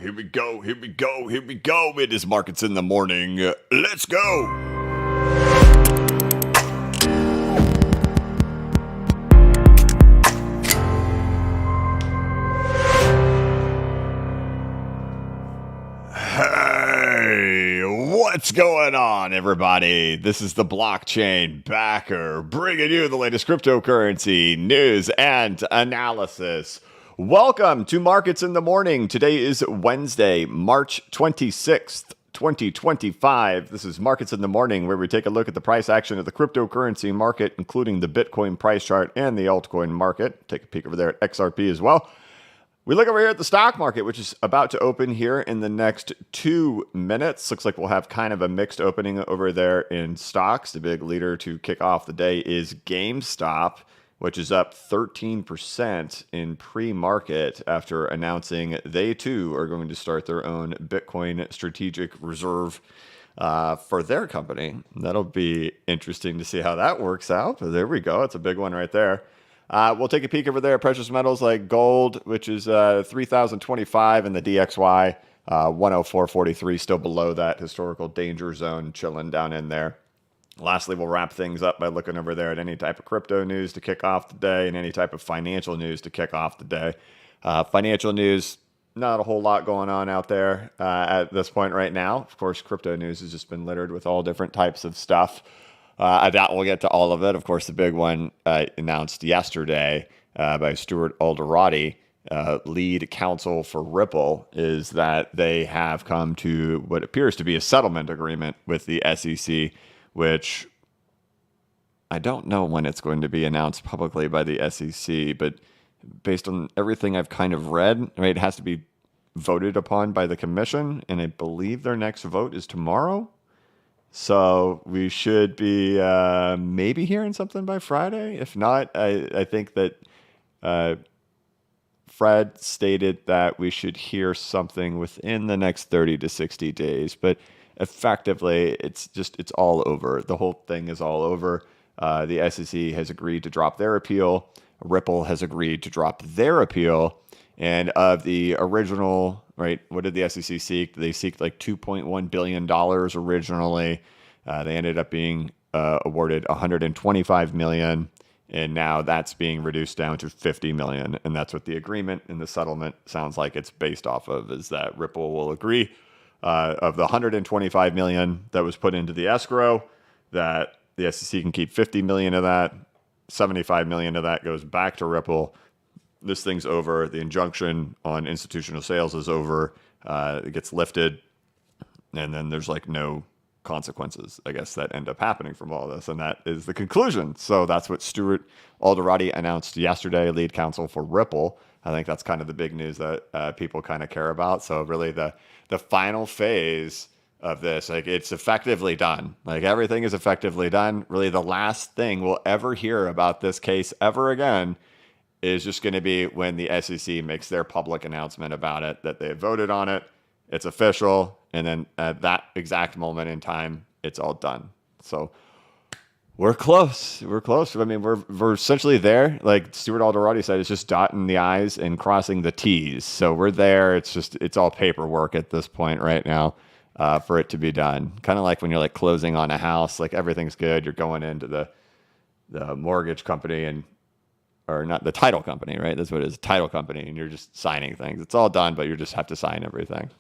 Here we go. It is Markets in the Morning. Let's go. Hey, what's going on, everybody? This is the Blockchain Backer, bringing you the latest cryptocurrency news and analysis. Welcome to Markets in the Morning. Today is Wednesday, March 26th, 2025. This is Markets in the Morning, where we take a look at the price action of the cryptocurrency market, including the Bitcoin price chart and the altcoin market. Take a peek over there at XRP as well. We look over here at the stock market, which is about to open here in the next 2 minutes. Looks like we'll have kind of a mixed opening over there in stocks. The big leader to kick off the day is GameStop, which is up 13% in pre-market after announcing they too are going to start their own Bitcoin strategic reserve for their company. That'll be interesting to see how that works out. But there we go. It's a big one right there. We'll take a peek over there at precious metals like gold, which is 3,025, and the DXY 104.43, still below that historical danger zone, chilling down in there. Lastly, we'll wrap things up by looking over there at any type of crypto news to kick off the day and any type of financial news to kick off the day. Financial news, not a whole lot going on out there at this point right now. Of course, crypto news has just been littered with all different types of stuff. I doubt we'll get to all of it. Of course, the big one announced yesterday by Stuart Alderoty, lead counsel for Ripple, is that they have come to what appears to be a settlement agreement with the SEC, which I don't know when it's going to be announced publicly by the SEC, but based on everything I've kind of read, right, it has to be voted upon by the commission, and I believe their next vote is tomorrow. So we should be maybe hearing something by Friday. If not, I think that Fred stated that we should hear something within the next 30 to 60 days. But effectively, it's all over. The whole thing is all over. The SEC has agreed to drop their appeal. Ripple has agreed to drop their appeal. And of the original, right, what did the SEC seek? They seeked like $2.1 billion originally. They ended up being awarded $125 million, and now that's being reduced down to $50 million. And that's what the agreement in the settlement sounds like it's based off of, is that Ripple will agree of the $125 million that was put into the escrow, that the SEC can keep $50 million of that. $75 million of that goes back to Ripple. This thing's over. The injunction on institutional sales is over. It gets lifted, and then there's like no consequences, I guess, that end up happening from all this, and that is the conclusion. So that's what Stuart Alderoty announced yesterday, lead counsel for Ripple. I think that's kind of the big news that people kind of care about. So really, the final phase of this, like, it's effectively done. Like, everything is effectively done. Really, the last thing we'll ever hear about this case ever again is just going to be when the SEC makes their public announcement about it, that they voted on it, it's official, and then at that exact moment in time, it's all done. So we're close. I mean, we're essentially there. Like Stuart Alderoty said, it's just dotting the I's and crossing the T's. So we're there. It's all paperwork at this point right now for it to be done. Kind of like when you're like closing on a house, like everything's good. You're going into the mortgage company or not, the title company, right? That's what it is, title company, and you're just signing things. It's all done, but you just have to sign everything.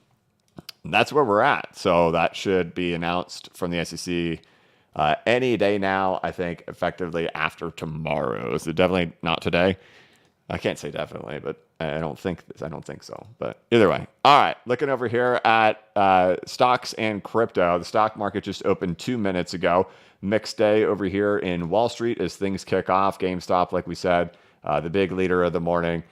And that's where we're at. So that should be announced from the SEC any day now, I think, effectively after tomorrow. So definitely not today. I can't say definitely, but I don't think so. But either way. All right, looking over here at stocks and crypto. The stock market just opened 2 minutes ago. Mixed day over here in Wall Street as things kick off. GameStop, like we said, the big leader of the morning.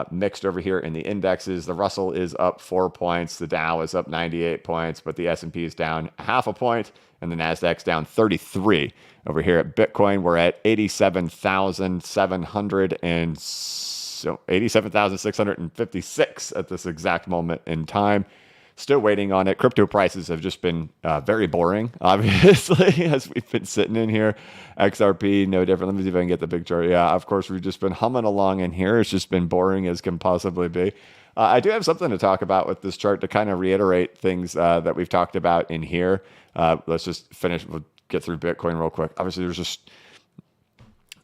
Mixed over here in the indexes. The Russell is up 4 points. The Dow is up 98 points, but the S&P is down half a point, and the Nasdaq's down 33. Over here at Bitcoin, we're at 87,656 at this exact moment in time. Still waiting on it. Crypto prices have just been very boring, obviously, as we've been sitting in here. XRP, no different. Let me see if I can get the big chart. Yeah, of course, we've just been humming along in here. It's just been boring as can possibly be. I do have something to talk about with this chart to kind of reiterate things that we've talked about in here. Let's just finish. We'll get through Bitcoin real quick. Obviously, there's just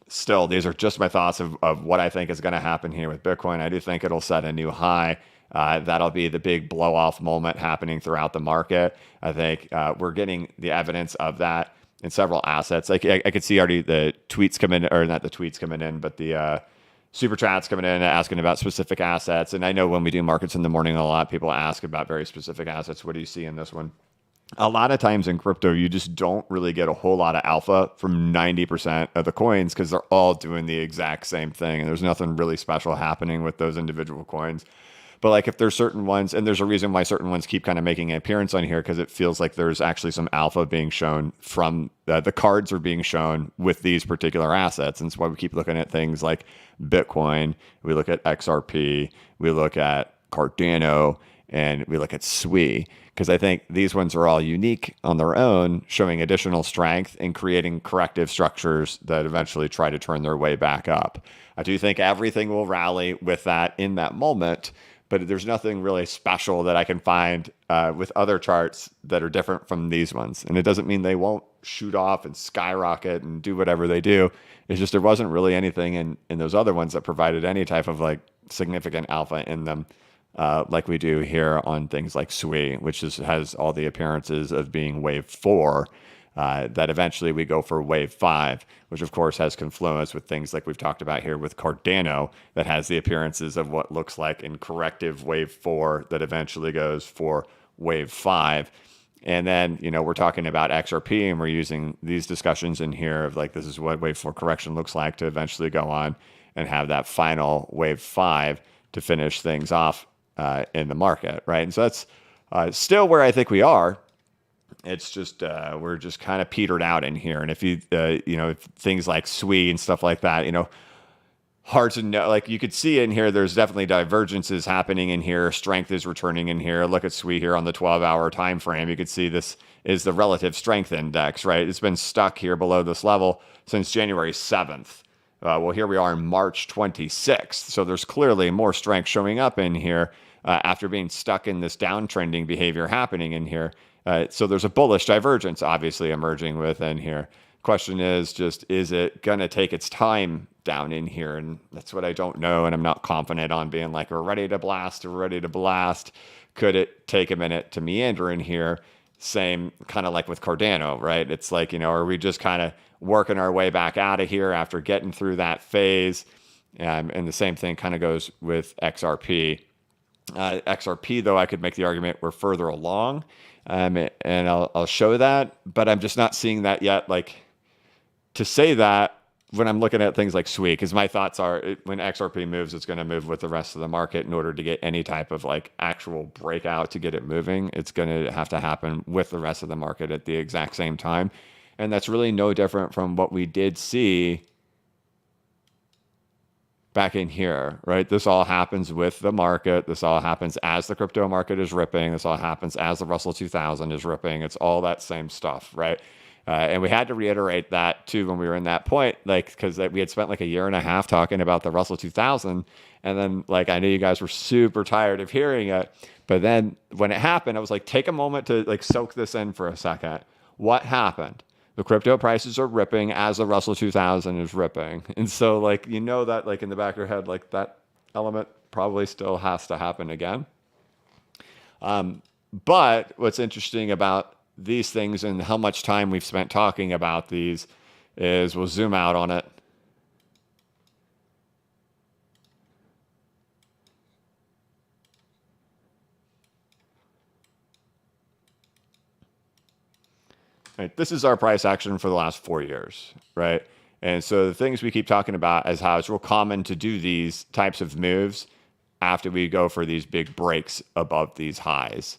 still, these are just my thoughts of what I think is going to happen here with Bitcoin. I do think it'll set a new high. That'll be the big blow off moment happening throughout the market. I think we're getting the evidence of that in several assets. Like I could see already the tweets coming, or not the tweets coming in, but the super chats coming in asking about specific assets. And I know when we do markets in the morning, a lot of people ask about very specific assets. What do you see in this one? A lot of times in crypto, you just don't really get a whole lot of alpha from 90% of the coins because they're all doing the exact same thing. And there's nothing really special happening with those individual coins. But like if there's certain ones, and there's a reason why certain ones keep kind of making an appearance on here, because it feels like there's actually some alpha being shown from the cards are being shown with these particular assets. And that's why we keep looking at things like Bitcoin. We look at XRP. We look at Cardano. And we look at SUI, because I think these ones are all unique on their own, showing additional strength and creating corrective structures that eventually try to turn their way back up. I do think everything will rally with that in that moment, but there's nothing really special that I can find with other charts that are different from these ones. And it doesn't mean they won't shoot off and skyrocket and do whatever they do. It's just there wasn't really anything in those other ones that provided any type of like significant alpha in them. Like we do here on things like SUI, which has all the appearances of being wave 4, that eventually we go for wave 5, which of course has confluence with things like we've talked about here with Cardano, that has the appearances of what looks like in corrective wave 4 that eventually goes for wave 5. And then, we're talking about XRP, and we're using these discussions in here of like, this is what wave 4 correction looks like to eventually go on and have that final wave 5 to finish things off in the market, right? And so that's still where I think we are. It's just we're just kind of petered out in here. And if you if things like SUI and stuff like that, hard to know. Like you could see in here, there's definitely divergences happening in here. Strength is returning in here. Look at SUI here on the 12-hour time frame. You could see this is the relative strength index, right? It's been stuck here below this level since January 7th. Well, here we are in March 26th. So there's clearly more strength showing up in here after being stuck in this downtrending behavior happening in here. So there's a bullish divergence obviously emerging within here. Question is just, is it going to take its time down in here? And that's what I don't know. And I'm not confident on being like, we're ready to blast. Could it take a minute to meander in here? Same kind of like with Cardano, right? It's like, are we just kind of working our way back out of here after getting through that phase? And the same thing kind of goes with XRP. XRP, though, I could make the argument we're further along, and I'll show that, but I'm just not seeing that yet. Like to say that when I'm looking at things like SUI, because my thoughts are when XRP moves, it's going to move with the rest of the market in order to get any type of like actual breakout to get it moving. It's going to have to happen with the rest of the market at the exact same time. And that's really no different from what we did see back in here, right? This all happens with the market. This all happens as the crypto market is ripping. This all happens as the Russell 2000 is ripping. It's all that same stuff, right? And we had to reiterate that too when we were in that point, like, because we had spent like a year and a half talking about the Russell 2000. And then like, I know you guys were super tired of hearing it, but then when it happened, I was like, take a moment to like soak this in for a second. What happened? The crypto prices are ripping as the Russell 2000 is ripping. And so like, that like in the back of your head, like that element probably still has to happen again. But what's interesting about these things and how much time we've spent talking about these is we'll zoom out on it. Right, this is our price action for the last 4 years, right? And so the things we keep talking about is how it's real common to do these types of moves after we go for these big breaks above these highs.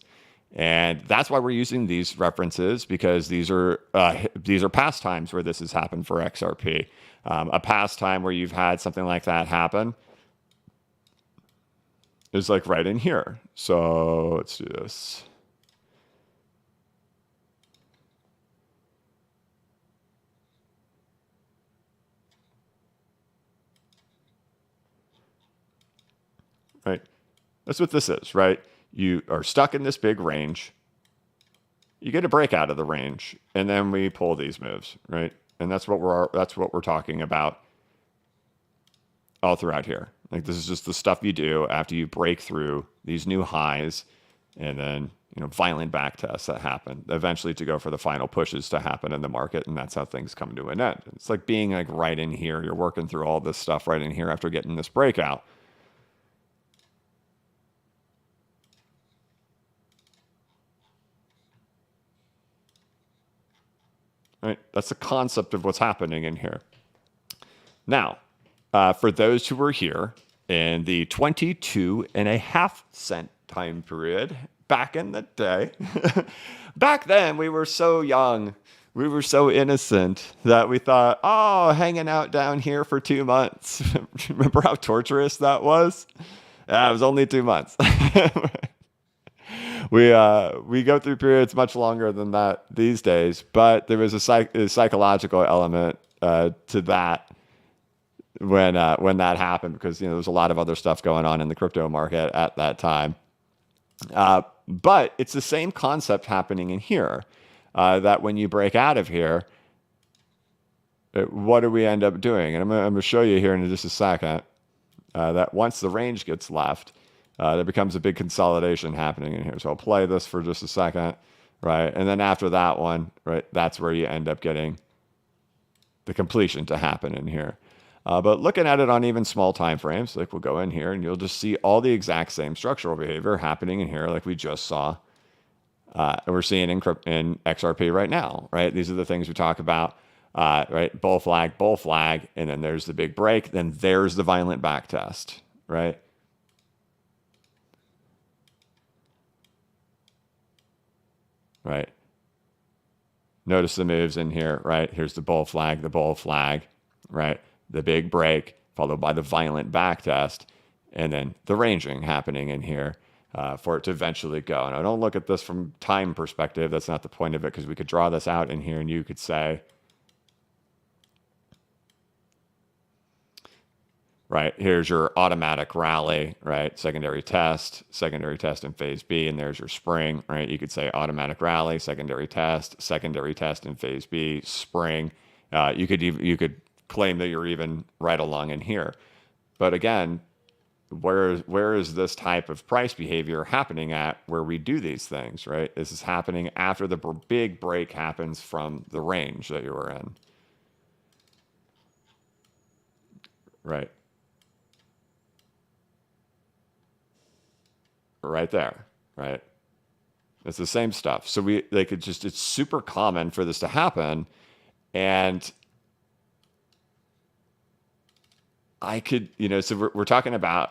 And that's why we're using these references, because these are past times where this has happened for XRP. A past time where you've had something like that happen is like right in here. So let's do this. Right? That's what this is, right? You are stuck in this big range. You get a break out of the range, and then we pull these moves, right? And that's what we're talking about all throughout here. Like this is just the stuff you do after you break through these new highs, and then violent back tests that happen eventually to go for the final pushes to happen in the market, and that's how things come to an end. It's like being like right in here. You're working through all this stuff right in here after getting this breakout. Right? That's the concept of what's happening in here. Now, for those who were here in the 22.5 cent time period back in the day, back then we were so young, we were so innocent that we thought, oh, hanging out down here for 2 months. Remember how torturous that was? It was only 2 months. We go through periods much longer than that these days, but there was a psychological element to that when that happened, because there was a lot of other stuff going on in the crypto market at that time. But it's the same concept happening in here, that when you break out of here, what do we end up doing? And I'm going to show you here in just a second that once the range gets left, there becomes a big consolidation happening in here. So I'll play this for just a second, right? And then after that one, right, that's where you end up getting the completion to happen in here. But looking at it on even small time frames, like we'll go in here and you'll just see all the exact same structural behavior happening in here like we just saw. We're seeing in XRP right now, right? These are the things we talk about, right? Bull flag, and then there's the big break. Then there's the violent back test, right? Right. Notice the moves in here, right? Here's the bull flag, right? The big break, followed by the violent back test, and then the ranging happening in here for it to eventually go. And I don't look at this from time perspective. That's not the point of it, because we could draw this out in here and you could say, right, here's your automatic rally, right? Secondary test in phase B, and there's your spring, right? You could say automatic rally, secondary test in phase B, spring. You could claim that you're even right along in here. But again, where is this type of price behavior happening at where we do these things, right? This is happening after the big break happens from the range that you were in, right? Right there, right? It's the same stuff. So it's super common for this to happen. And I could, so we're talking about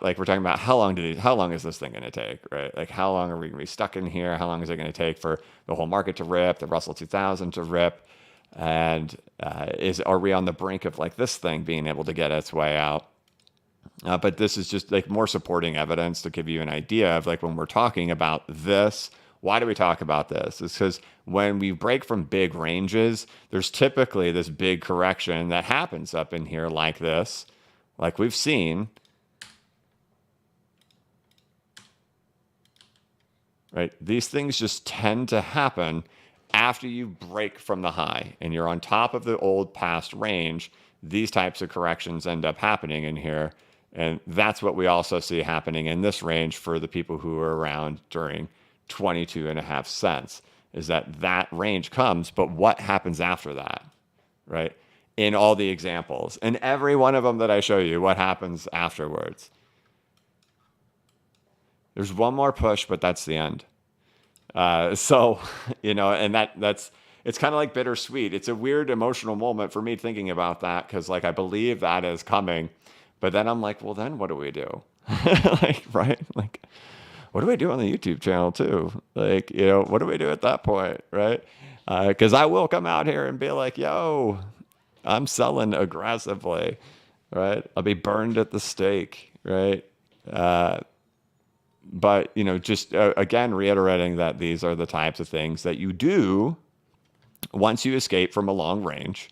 how long is this thing going to take, right? Like how long are we going to be stuck in here? How long is it going to take for the whole market to rip, the Russell 2000 to rip? And are we on the brink of like this thing being able to get its way out? But this is just like more supporting evidence to give you an idea of like when we're talking about this, why do we talk about this? It's because when we break from big ranges, there's typically this big correction that happens up in here like this, like we've seen, right? These things just tend to happen after you break from the high and you're on top of the old past range. These types of corrections end up happening in here. And that's what we also see happening in this range for the people who are around during 22.5 cents, is that range comes, but what happens after that, right? In all the examples, and every one of them that I show you, what happens afterwards? There's one more push, but that's the end. So, and that's, it's kind of like bittersweet. It's a weird emotional moment for me thinking about that, because like I believe that is coming. But then I'm like, well, then what do we do? Like, right? Like, what do we do on the YouTube channel too? Like, what do we do at that point, right? Because I will come out here and be like, yo, I'm selling aggressively, right? I'll be burned at the stake, right? But, just again, reiterating that these are the types of things that you do once you escape from a long range.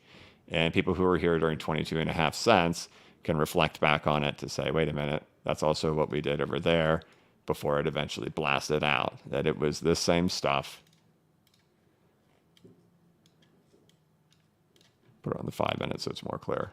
And people who are here during 22.5 cents can reflect back on it to say, wait a minute, that's also what we did over there before it eventually blasted out, that it was this same stuff. Put it on the 5 minutes so it's more clear.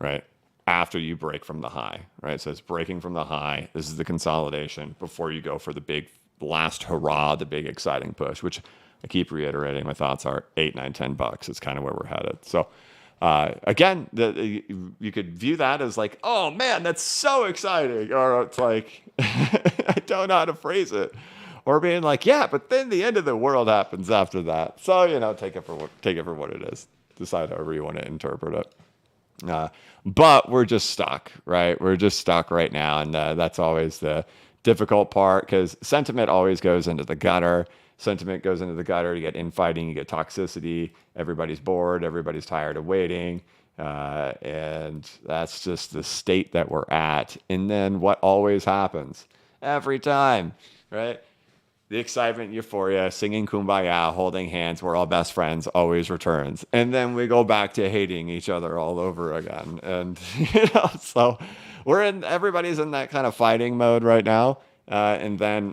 Right? After you break from the high, right? So it's breaking from the high. This is the consolidation before you go for the big last hurrah, the big exciting push, which I keep reiterating. My thoughts are $8, $9, $10. It's kind of where we're headed. So again, you could view that as like, oh man, that's so exciting. Or it's like, I don't know how to phrase it. Or being like, yeah, but then the end of the world happens after that. So, take it for what it is. Decide however you want to interpret it. But we're just stuck, right? We're just stuck right now. And that's always the difficult part, because sentiment always goes into the gutter. Sentiment goes into the gutter. You get infighting, you get toxicity. Everybody's bored. Everybody's tired of waiting. And that's just the state that we're at. And then what always happens every time, right? The excitement, euphoria, singing Kumbaya, holding hands, we're all best friends, always returns. And then we go back to hating each other all over again. And, so everybody's in that kind of fighting mode right now. And then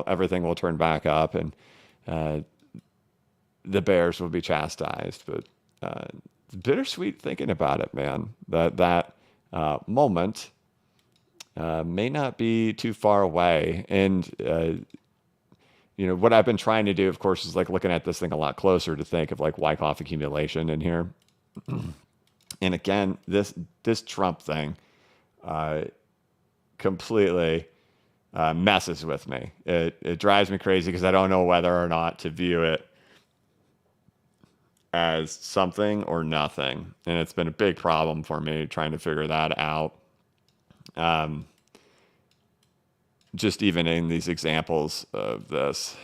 everything will turn back up, and the bears will be chastised. But it's bittersweet thinking about it, man. That moment may not be too far away. And, what I've been trying to do, of course, is like looking at this thing a lot closer to think of like Wyckoff accumulation in here. And again, this Trump thing completely messes with me. It drives me crazy because I don't know whether or not to view it as something or nothing. And it's been a big problem for me trying to figure that out. Just even in these examples of this.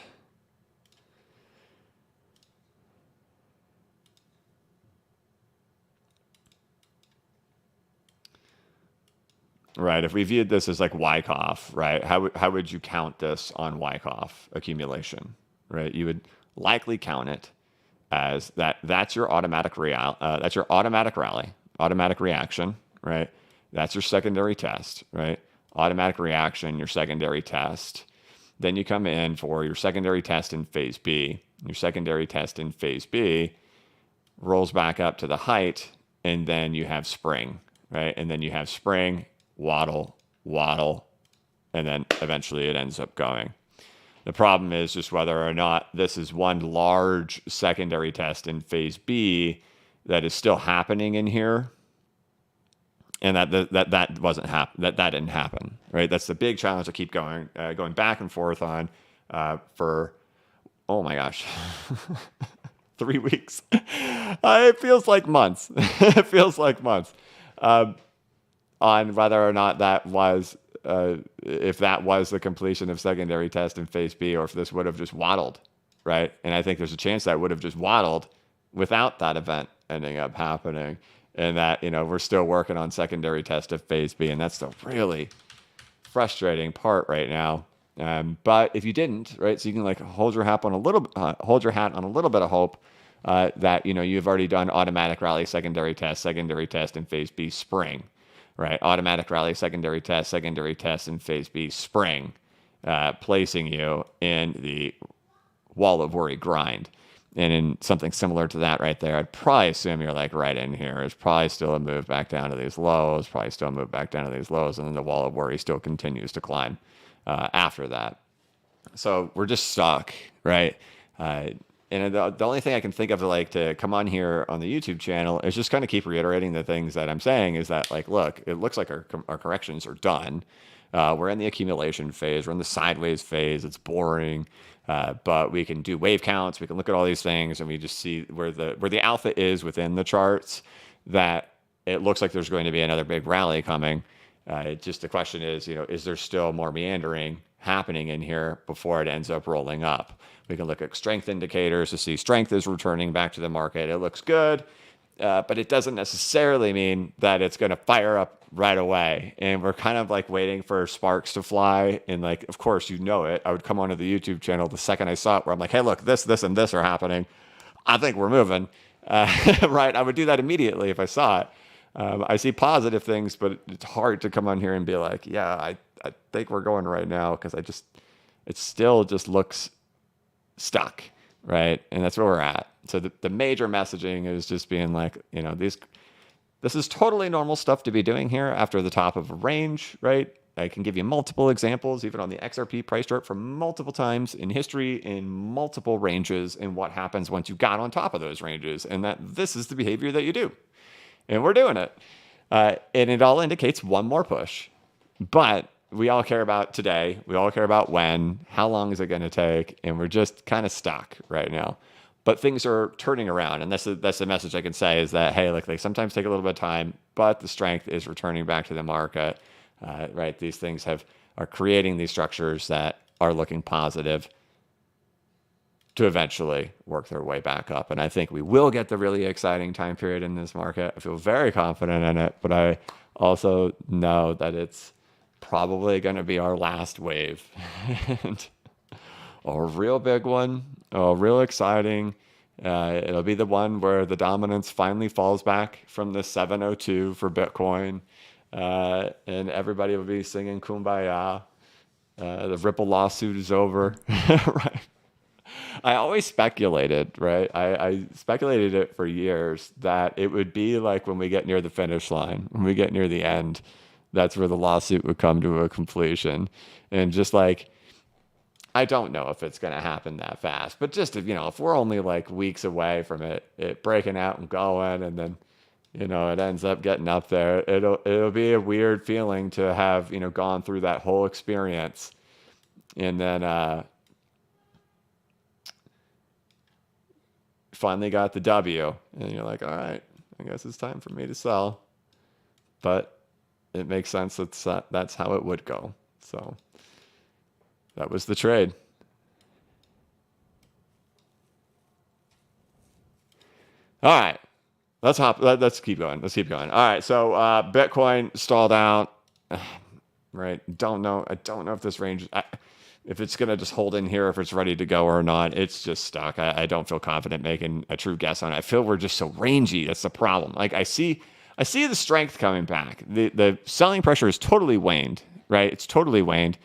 Right. If we viewed this as like Wyckoff, right? How would you count this on Wyckoff accumulation, right? You would likely count it as that's your automatic that's your automatic rally, automatic reaction, right? That's your secondary test, right? Automatic reaction, your secondary test. Then you come in for your secondary test in phase B. Your secondary test in phase B rolls back up to the height, and then you have spring, right? And then you have spring, waddle, and then eventually it ends up going. The problem is just whether or not this is one large secondary test in phase B that is still happening in here. And that wasn't happen. That didn't happen, right? That's the big challenge I keep going back and forth on for, oh my gosh, 3 weeks. It feels like months. It feels like months on whether or not that was, if that was the completion of secondary test in phase B, or if this would have just waddled, right? And I think there's a chance that would have just waddled without that event ending up happening. And that, we're still working on secondary test of phase B. And that's the really frustrating part right now. But if you didn't, right, so you can like hold your hat on a little bit of hope that, you've already done automatic rally, secondary test in phase B spring, right? Automatic rally, secondary test in phase B spring, placing you in the wall of worry grind. And in something similar to that right there, I'd probably assume you're like right in here. It's probably still a move back down to these lows, and then the wall of worry still continues to climb after that. So we're just stuck, right? And the only thing I can think of to come on here on the YouTube channel is just kind of keep reiterating the things that I'm saying, is that like, look, it looks like our corrections are done. We're in the accumulation phase. We're in the sideways phase. It's boring. But we can do wave counts. We can look at all these things, and we just see where the alpha is within the charts. That it looks like there's going to be another big rally coming. Just the question is, is there still more meandering happening in here before it ends up rolling up? We can look at strength indicators to see strength is returning back to the market. It looks good, but it doesn't necessarily mean that it's going to fire up right away. And we're kind of like waiting for sparks to fly. And like, of course, it. I would come onto the YouTube channel the second I saw it, where I'm like, hey, look, this, and this are happening. I think we're moving. Right? I would do that immediately if I saw it. I see positive things, but it's hard to come on here and be like, yeah, I think we're going right now, because it still just looks stuck, right? And that's where we're at. So the major messaging is just being like, this is totally normal stuff to be doing here after the top of a range, right? I can give you multiple examples, even on the XRP price chart, from multiple times in history, in multiple ranges, and what happens once you got on top of those ranges, and that this is the behavior that you do. And we're doing it. And it all indicates one more push. But we all care about today. We all care about when. How long is it going to take? And we're just kind of stuck right now. But things are turning around. And that's the message I can say, is that, hey, like, they sometimes take a little bit of time, but the strength is returning back to the market. Right? These things are creating these structures that are looking positive to eventually work their way back up. And I think we will get the really exciting time period in this market. I feel very confident in it, but I also know that it's probably going to be our last wave. And a real big one, real exciting. It'll be the one where the dominance finally falls back from the 702 for Bitcoin. And everybody will be singing Kumbaya. The Ripple lawsuit is over. Right? I always speculated, right? I speculated it for years that it would be like when we get near the finish line, when we get near the end, that's where the lawsuit would come to a completion. And just like, I don't know if it's going to happen that fast, but just if we're only like weeks away from it breaking out and going, and then it ends up getting up there, it'll be a weird feeling to have gone through that whole experience, and then finally got the W, and you're like, all right, I guess it's time for me to sell. But it makes sense that's how it would go. So that was the trade. All right, let's keep going. All right, so Bitcoin stalled out. Right, I don't know if this range, if it's going to just hold in here, if it's ready to go or not. It's just stuck. I don't feel confident making a true guess on it. I feel we're just so rangy. That's the problem. Like, I see the strength coming back. The selling pressure is totally waned, right? It's totally waned.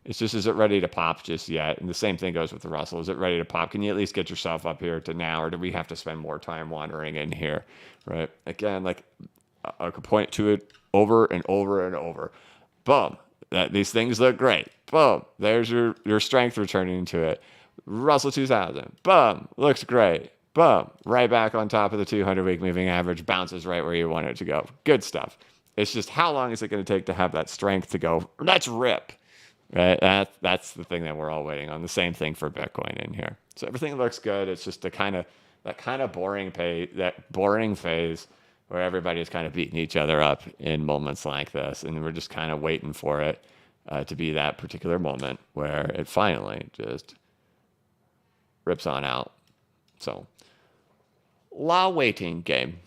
It's just, is it ready to pop just yet? And the same thing goes with the Russell. Is it ready to pop? Can you at least get yourself up here to now, or do we have to spend more time wandering in here, right? Again, like, I could point to it over and over and over. Boom. These things look great. Boom. There's your strength returning to it. Russell 2000. Boom. Looks great. Boom. Right back on top of the 200-week moving average. Bounces right where you want it to go. Good stuff. It's just, how long is it going to take to have that strength to go, let's rip? Right? That's the thing that we're all waiting on. The same thing for Bitcoin in here. So everything looks good. It's just that kind of boring phase where everybody's kind of beating each other up in moments like this. And we're just kind of waiting for it to be that particular moment where it finally just rips on out. So, la waiting game.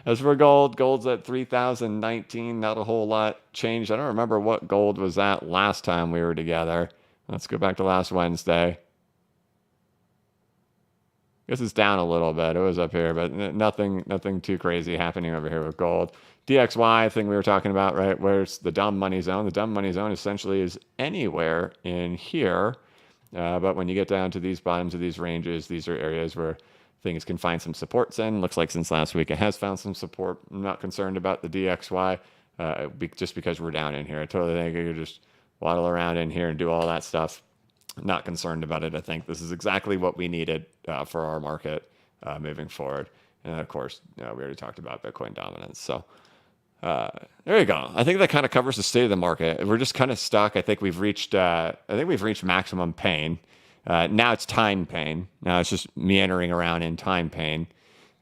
As for gold's at 3,019. Not a whole lot changed. I don't remember what gold was at last time we were together. Let's go back to last Wednesday. I guess it's down a little bit. It was up here, but nothing too crazy happening over here with gold. DXY thing we were talking about, right? Where's the dumb money zone? The dumb money zone essentially is anywhere in here. But when you get down to these bottoms of these ranges, these are areas where things can find some supports in. Looks like since last week it has found some support. I'm not concerned about the DXY just because we're down in here. I totally think you could just waddle around in here and do all that stuff. Not concerned about it. I think this is exactly what we needed for our market moving forward. And of course, we already talked about Bitcoin dominance. So there you go. I think that kind of covers the state of the market. We're just kind of stuck. I think we've reached maximum pain. Now it's time pain. Now it's just meandering around in time pain.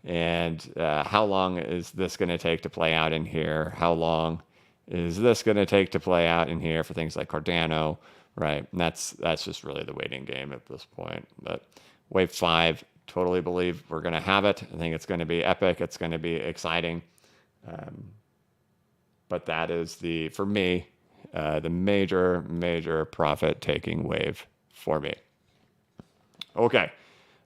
And how long is this going to take to play out in here? How long is this going to take to play out in here for things like Cardano, right? And that's just really the waiting game at this point. But Wave 5, totally believe we're going to have it. I think it's going to be epic. It's going to be exciting. But that is for me, the major profit-taking wave for me. Okay.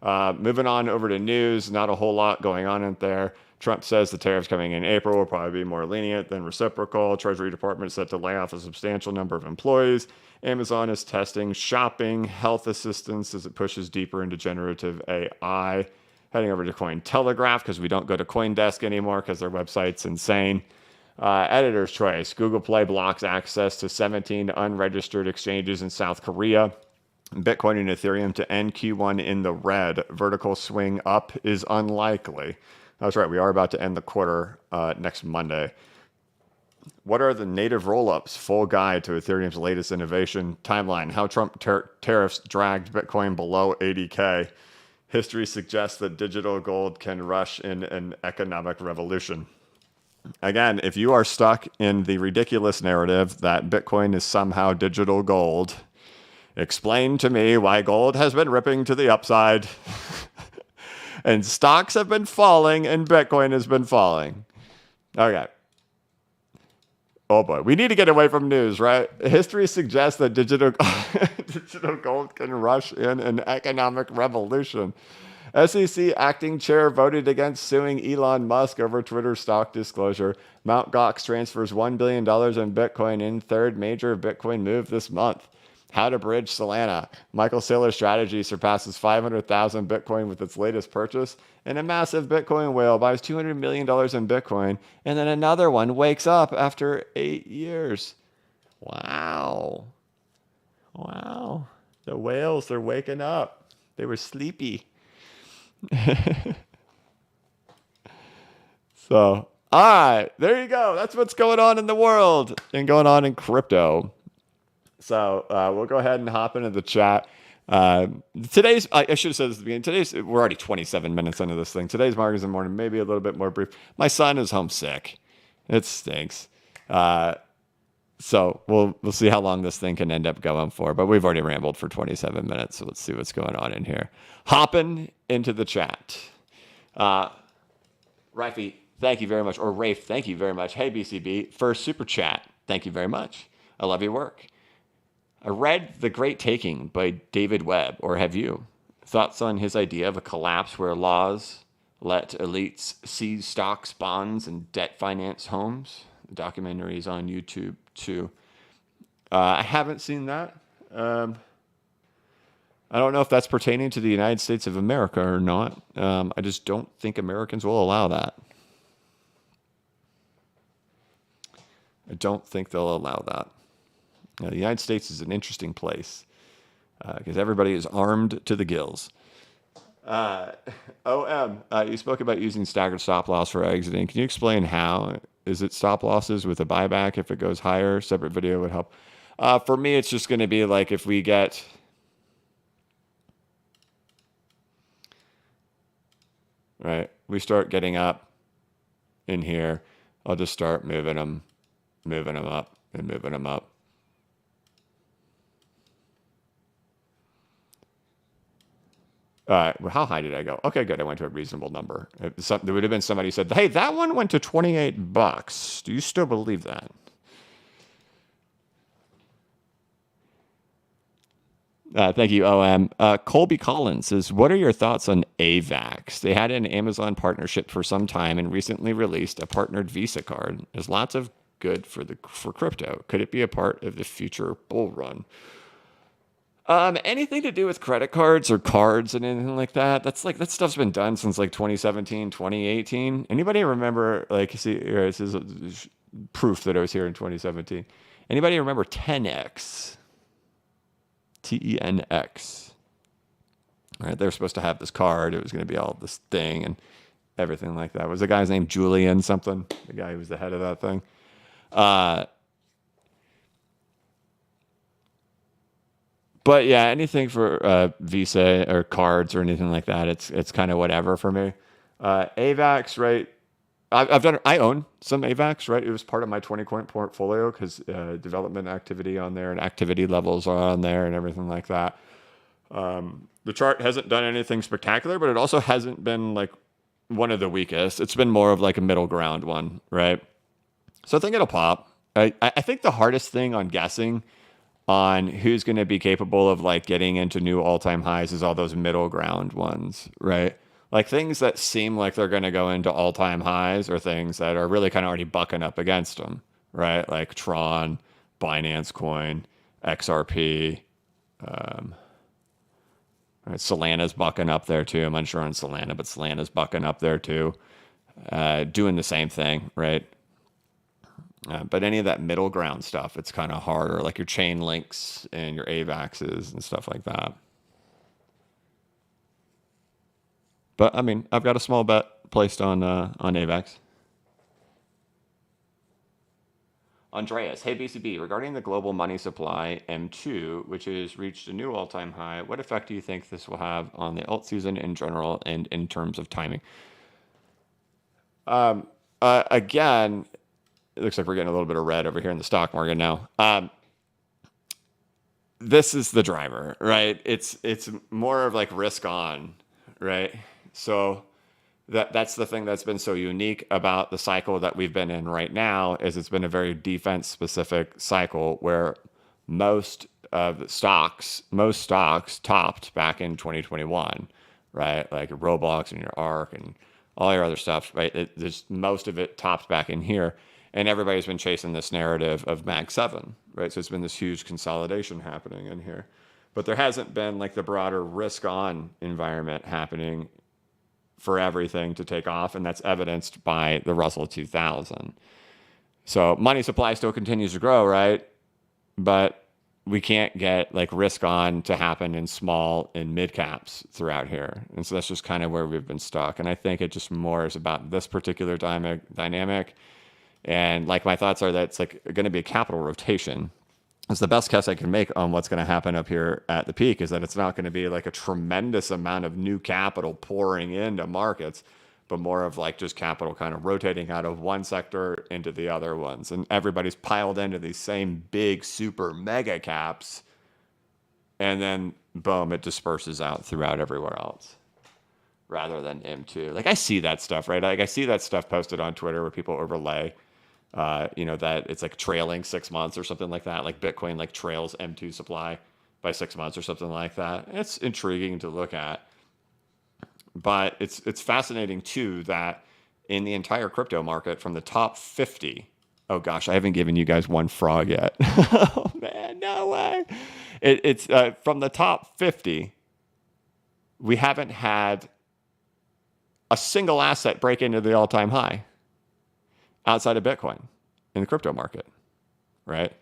Moving on over to news, not a whole lot going on in there. Trump says the tariffs coming in April will probably be more lenient than reciprocal. Treasury Department set to lay off a substantial number of employees. Amazon is testing shopping health assistance as it pushes deeper into generative AI. Heading over to Cointelegraph because we don't go to CoinDesk anymore because their website's insane. Editor's choice. Google Play blocks access to 17 unregistered exchanges in South Korea. Bitcoin and Ethereum to end Q1 in the red. Vertical swing up is unlikely. That's right. We are about to end the quarter next Monday. What are the native rollups? Full guide to Ethereum's latest innovation. Timeline. How Trump tariffs dragged Bitcoin below 80K. History suggests that digital gold can rush in an economic revolution. Again, if you are stuck in the ridiculous narrative that Bitcoin is somehow digital gold, explain to me why gold has been ripping to the upside and stocks have been falling and Bitcoin has been falling. Okay. Oh boy, we need to get away from news, right? History suggests that digital gold can rush in an economic revolution. SEC acting chair voted against suing Elon Musk over Twitter stock disclosure. Mt. Gox transfers $1 billion in Bitcoin in third major Bitcoin move this month. How to bridge Solana. Michael Saylor's strategy surpasses 500,000 Bitcoin with its latest purchase. And a massive Bitcoin whale buys $200 million in Bitcoin. And then another one wakes up after 8 years. Wow. Wow. The whales, they're waking up. They were sleepy. So, all right. There you go. That's what's going on in the world and going on in crypto. So we'll go ahead and hop into the chat. Today's, I should have said this at the beginning. We're already 27 minutes into this thing. Today's Markets in the Morning, maybe a little bit more brief. My son is homesick. It stinks. So we'll see how long this thing can end up going for. But we've already rambled for 27 minutes. So let's see what's going on in here. Hopping into the chat. Rafi, thank you very much. Or Rafe, thank you very much. Hey, BCB, for super chat. Thank you very much. I love your work. I read The Great Taking by David Webb, or have you? Thoughts on his idea of a collapse where laws let elites seize stocks, bonds, and debt finance homes? The documentary is on YouTube too. I haven't seen that. I don't know if that's pertaining to the United States of America or not. I just don't think Americans will allow that. I don't think they'll allow that. Now, the United States is an interesting place because everybody is armed to the gills. You spoke about using staggered stop loss for exiting. Can you explain how? Is it stop losses with a buyback if it goes higher? Separate video would help. For me, it's just going to be like if we get... Right, we start getting up in here, I'll just start moving them up and moving them up. All right, well, how high did I go? Okay, good. I went to a reasonable number. There would have been somebody who said, hey, that one went to $28. Do you still believe that? Thank you, OM. Colby Collins says, what are your thoughts on AVAX? They had an Amazon partnership for some time and recently released a partnered Visa card. There's lots of good for crypto. Could it be a part of the future bull run? Anything to do with credit cards or cards and anything like that, that stuff's been done since like 2017, 2018. Anybody remember, see, this is proof that I was here in 2017. Anybody remember 10X? TENX. All right, they were supposed to have this card. It was going to be all this thing and everything like that. Was the guy's name Julian something? The guy who was the head of that thing. But yeah, anything for Visa or cards or anything like that, it's kind of whatever for me. AVAX, right? I own some AVAX, right? It was part of my 20 coin portfolio because development activity on there and activity levels are on there and everything like that. The chart hasn't done anything spectacular, but it also hasn't been like one of the weakest. It's been more of like a middle ground one, right? So I think it'll pop. I think the hardest thing on guessing on who's going to be capable of like getting into new all-time highs is all those middle ground ones, right? Like things that seem like they're going to go into all-time highs or things that are really kind of already bucking up against them, right? Like Tron, Binance Coin, XRP. Right, Solana's bucking up there too. I'm unsure on Solana, but Solana's bucking up there too, doing the same thing, right? But any of that middle ground stuff, it's kind of harder, like your chain links and your AVAXs and stuff like that. But I mean, I've got a small bet placed on AVAX. Andreas, hey BCB, regarding the global money supply M2, which has reached a new all-time high, what effect do you think this will have on the alt season in general and in terms of timing? Again, it looks like we're getting a little bit of red over here in the stock market now. This is the driver, right? It's more of like risk on, right? So that's the thing that's been so unique about the cycle that we've been in right now is it's been a very defense specific cycle where most stocks topped back in 2021, right? Like your Roblox and your ARK and all your other stuff, right? There's most of it topped back in here, and everybody's been chasing this narrative of Mag 7, right? So it's been this huge consolidation happening in here, but there hasn't been like the broader risk on environment happening for everything to take off, and that's evidenced by the Russell 2000. So money supply still continues to grow, right? But we can't get like risk on to happen in small and mid caps throughout here. And so that's just kind of where we've been stuck. And I think it just more is about this particular dynamic. And like my thoughts are that it's like going to be a capital rotation. It's the best guess I can make on what's going to happen up here at the peak is that it's not going to be like a tremendous amount of new capital pouring into markets, but more of like just capital kind of rotating out of one sector into the other ones. And everybody's piled into these same big, super mega caps. And then boom, it disperses out throughout everywhere else rather than M2. Like I see that stuff, right? Like I see that stuff posted on Twitter where people overlay that it's like trailing 6 months or something like that. Like Bitcoin like trails M2 supply by 6 months or something like that. It's intriguing to look at. But it's fascinating too that in the entire crypto market from the top 50, oh gosh, I haven't given you guys one frog yet. Oh man, no way. It's from the top 50, we haven't had a single asset break into the all-time high outside of Bitcoin in the crypto market, right?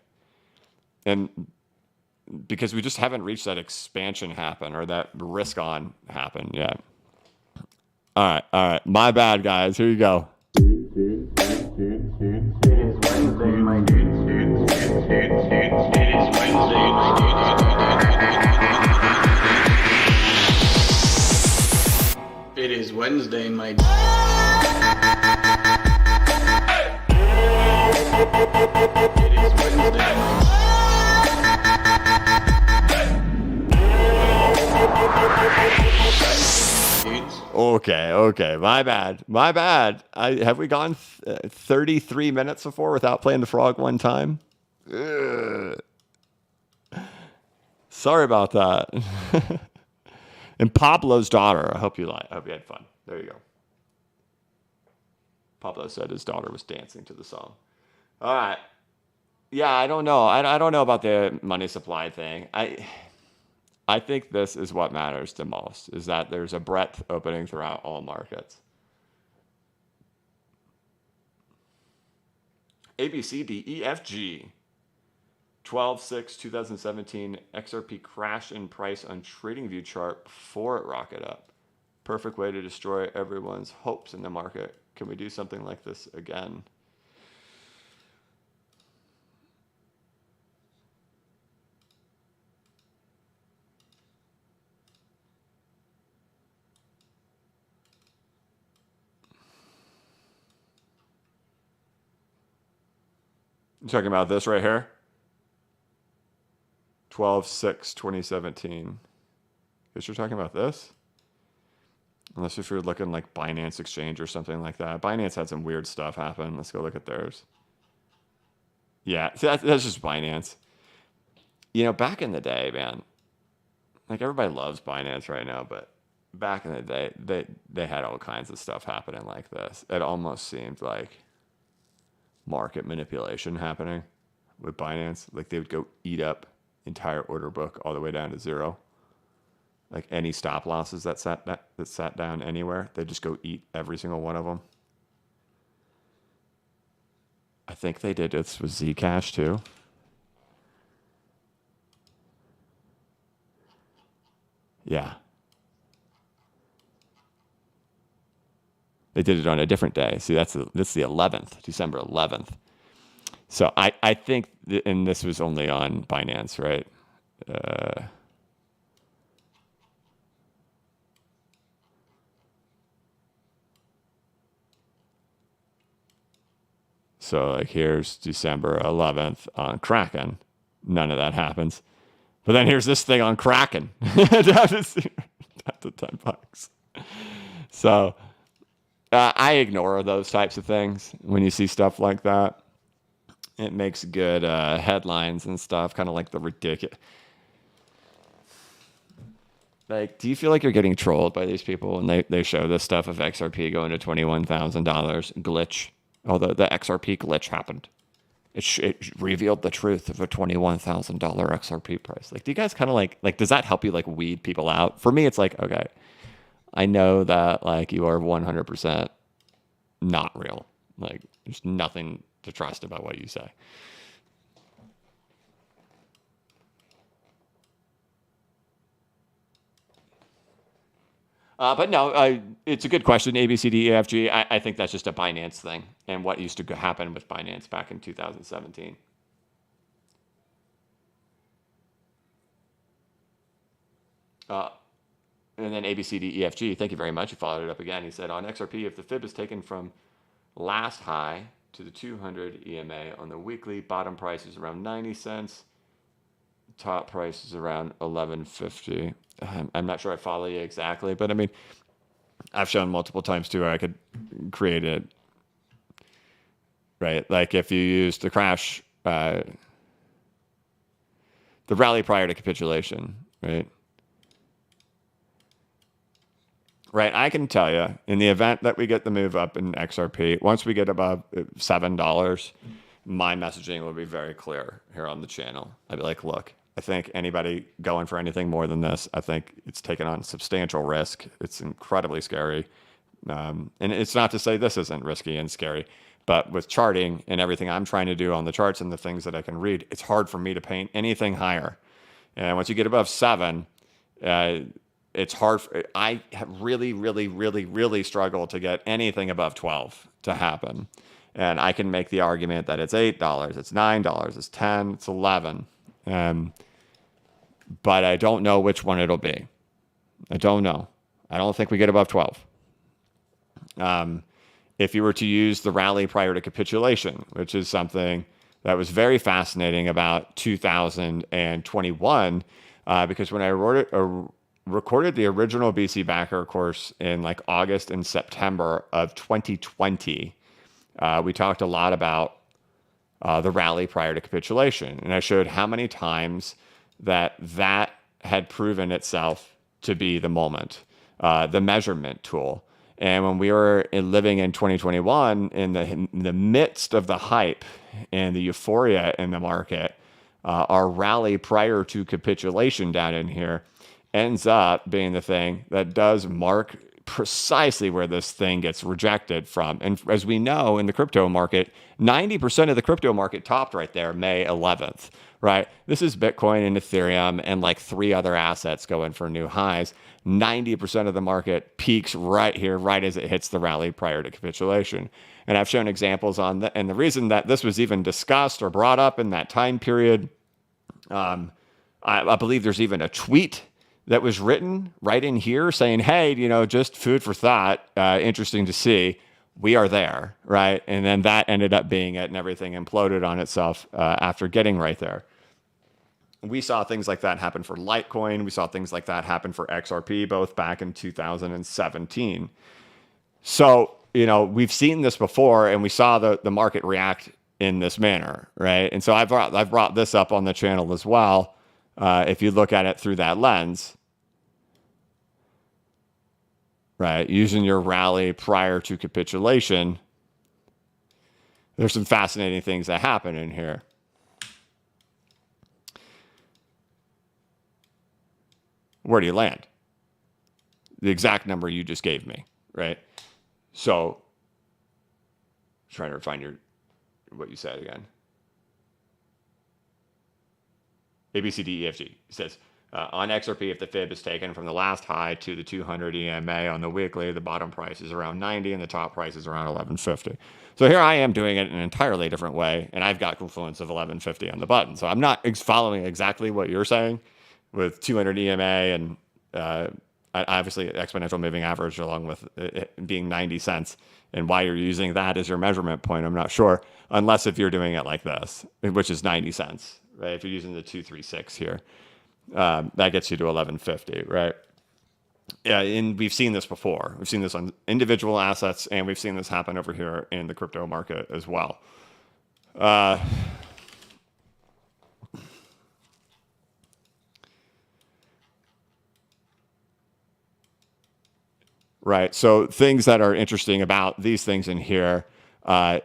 And because we just haven't reached that expansion happen or that risk on happen yet. All right. My bad, guys. Here you go. It is Wednesday, my It is Wednesday, Okay. My bad. Have we gone 33 minutes before without playing the frog one time? Ugh. Sorry about that. And Pablo's daughter. I hope you had fun. There you go. Pablo said his daughter was dancing to the song. All right. Yeah, I don't know. I don't know about the money supply thing. I think this is what matters the most, is that there's a breadth opening throughout all markets. A, B, C, D, E, F, G. 12/6/2017 XRP crash in price on TradingView chart before it rocketed up. Perfect way to destroy everyone's hopes in the market. Can we do something like this again? You talking about this right here? 12/6/2017. Guess you're talking about this? Unless if you're looking like Binance Exchange or something like that. Binance had some weird stuff happen. Let's go look at theirs. Yeah, that's just Binance. You know, back in the day, man, like everybody loves Binance right now, but back in the day, they had all kinds of stuff happening like this. It almost seemed like market manipulation happening with Binance. Like they would go eat up entire order book all the way down to zero. Like any stop losses that sat down anywhere, they just go eat every single one of them. I think they did this with Zcash too. Yeah. They did it on a different day. See, that's the 11th, December 11th. So I think, and this was only on Binance, right? So like here's December 11th on Kraken. None of that happens. But then here's this thing on Kraken. Down to $10. So I ignore those types of things when you see stuff like that. It makes good headlines and stuff, kind of like the ridiculous. Like, do you feel like you're getting trolled by these people when they show this stuff of XRP going to $21,000 glitch? Although the XRP glitch happened. It revealed the truth of a $21,000 XRP price. Like, do you guys kind of like, does that help you like weed people out? For me, it's like, okay, I know that like you are 100% not real. Like, there's nothing to trust about what you say. But no, it's a good question. A, B, C, D, E, F, G. I think that's just a Binance thing and what used to happen with Binance back in 2017. And then A, B, C, D, E, F, G. Thank you very much. He followed it up again. He said, on XRP, if the fib is taken from last high to the 200 EMA on the weekly, bottom price is around 90 cents. Top price is around 11.50. I'm not sure I follow you exactly, but I mean, I've shown multiple times too where I could create it, right? Like if you use the crash, the rally prior to capitulation, right? Right, I can tell you, in the event that we get the move up in XRP, once we get above $7, my messaging will be very clear here on the channel. I'd be like, look, I think anybody going for anything more than this, I think it's taken on substantial risk. It's incredibly scary. And it's not to say this isn't risky and scary, but with charting and everything I'm trying to do on the charts and the things that I can read, it's hard for me to paint anything higher. And once you get above 7, it's hard. I have really struggled to get anything above 12 to happen. And I can make the argument that it's $8, it's $9, it's 10, it's 11. But I don't know which one it'll be. I don't know. I don't think we get above 12. If you were to use the rally prior to capitulation, which is something that was very fascinating about 2021, because when I recorded the original BC Backer course in like August and September of 2020, we talked a lot about the rally prior to capitulation. And I showed how many times that had proven itself to be the moment, the measurement tool. And when we were living in 2021, in the midst of the hype and the euphoria in the market, our rally prior to capitulation down in here ends up being the thing that does mark precisely where this thing gets rejected from. And as we know in the crypto market, 90% of the crypto market topped right there, May 11th, right? This is Bitcoin and Ethereum and like 3 other assets going for new highs. 90% of the market peaks right here, right as it hits the rally prior to capitulation. And I've shown examples on that. And the reason that this was even discussed or brought up in that time period, I believe there's even a tweet that was written right in here saying, hey, just food for thought, interesting to see. we are there, right? And then that ended up being it, and everything imploded on itself after getting right there. We saw things like that happen for Litecoin. We saw things like that happen for XRP, both back in 2017. So, we've seen this before, and we saw the market react in this manner, right? And so I've brought this up on the channel as well. If you look at it through that lens, right, using your rally prior to capitulation, there's some fascinating things that happen in here. Where do you land? The exact number you just gave me, right? So, trying to find what you said again. ABCDEFG. It says, on XRP, if the fib is taken from the last high to the 200 EMA on the weekly, the bottom price is around 90 and the top price is around 1150. So here I am doing it in an entirely different way, and I've got confluence of 1150 on the button. So I'm not following exactly what you're saying with 200 EMA and obviously exponential moving average along with it being 90 cents. And why you're using that as your measurement point, I'm not sure, unless if you're doing it like this, which is 90 cents, right? If you're using the 236 here. That gets you to 1150, right? Yeah, and we've seen this before. We've seen this on individual assets, and we've seen this happen over here in the crypto market as well. Right. So things that are interesting about these things in here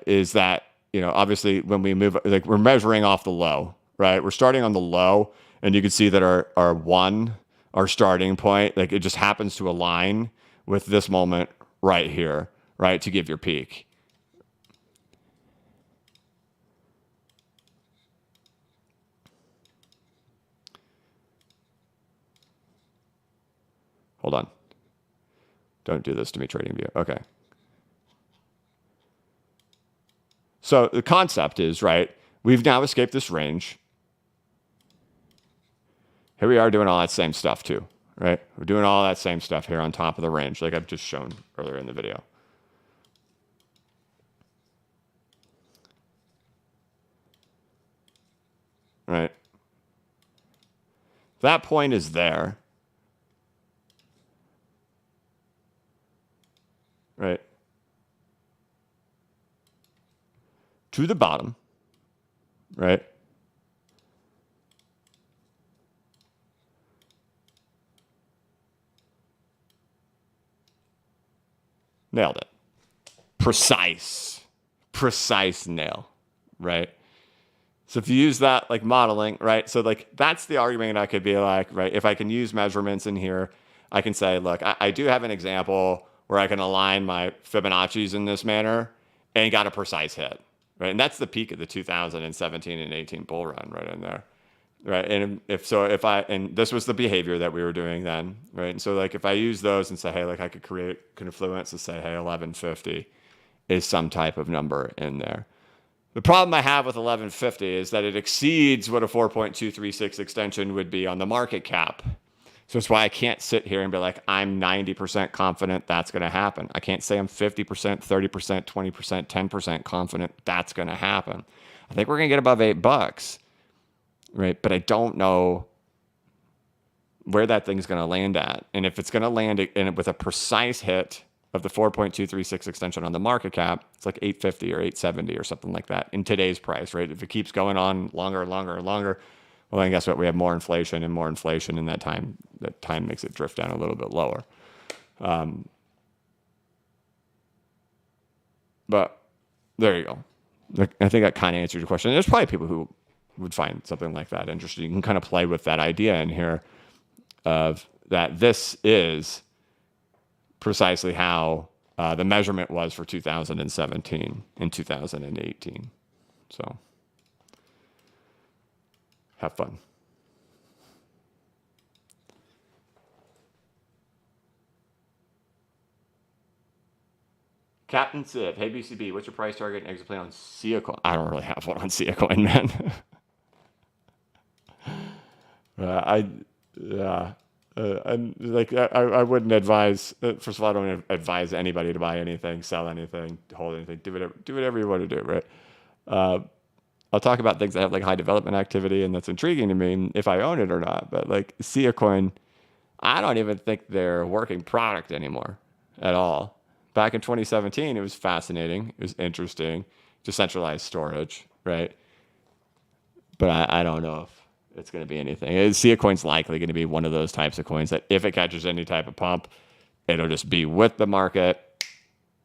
is that, obviously when we move, like we're measuring off the low, right? We're starting on the low. And you can see that our starting point, like it just happens to align with this moment right here, right, to give your peak. Hold on. Don't do this to me, TradingView. Okay. So the concept is, right, we've now escaped this range. Here we are doing all that same stuff too, right? We're doing all that same stuff here on top of the range, like I've just shown earlier in the video. Right? That point is there. Right? To the bottom. Right? Nailed it. Precise nail, right? So if you use that like modeling, right? So like that's the argument I could be like, right? If I can use measurements in here, I can say, look, I do have an example where I can align my Fibonacci's in this manner and got a precise hit, right? And that's the peak of the 2017 and 18 bull run right in there. Right. And and this was the behavior that we were doing then. Right. And so like if I use those and say, hey, like I could create confluence and say, hey, 1150 is some type of number in there. The problem I have with 1150 is that it exceeds what a 4.236 extension would be on the market cap. So that's why I can't sit here and be like, I'm 90% confident that's going to happen. I can't say I'm 50%, 30%, 20%, 10% confident that's going to happen. I think we're going to get above $8. Right. But I don't know where that thing's going to land at. And if it's going to land with a precise hit of the 4.236 extension on the market cap, it's like 850 or 870 or something like that in today's price, right? If it keeps going on longer and longer and longer, well, then guess what? We have more inflation, and that time makes it drift down a little bit lower. But there you go. I think that kind of answered your question. There's probably people who would find something like that interesting. You can kind of play with that idea in here of that this is precisely how the measurement was for 2017 and 2018. So have fun. Captain Sid, hey BCB, what's your price target and exit plan on ZimoNitrome? I don't really have one on ZimoNitrome, man. And like I wouldn't advise. First of all, I don't advise anybody to buy anything, sell anything, hold anything. Do whatever you want to do, right? I'll talk about things that have like high development activity and that's intriguing to me if I own it or not. But like SIA coin, I don't even think they're a working product anymore at all. Back in 2017, it was fascinating. It was interesting. Decentralized storage, right? But I don't know if it's going to be anything. SIA coin's likely going to be one of those types of coins that if it catches any type of pump, it'll just be with the market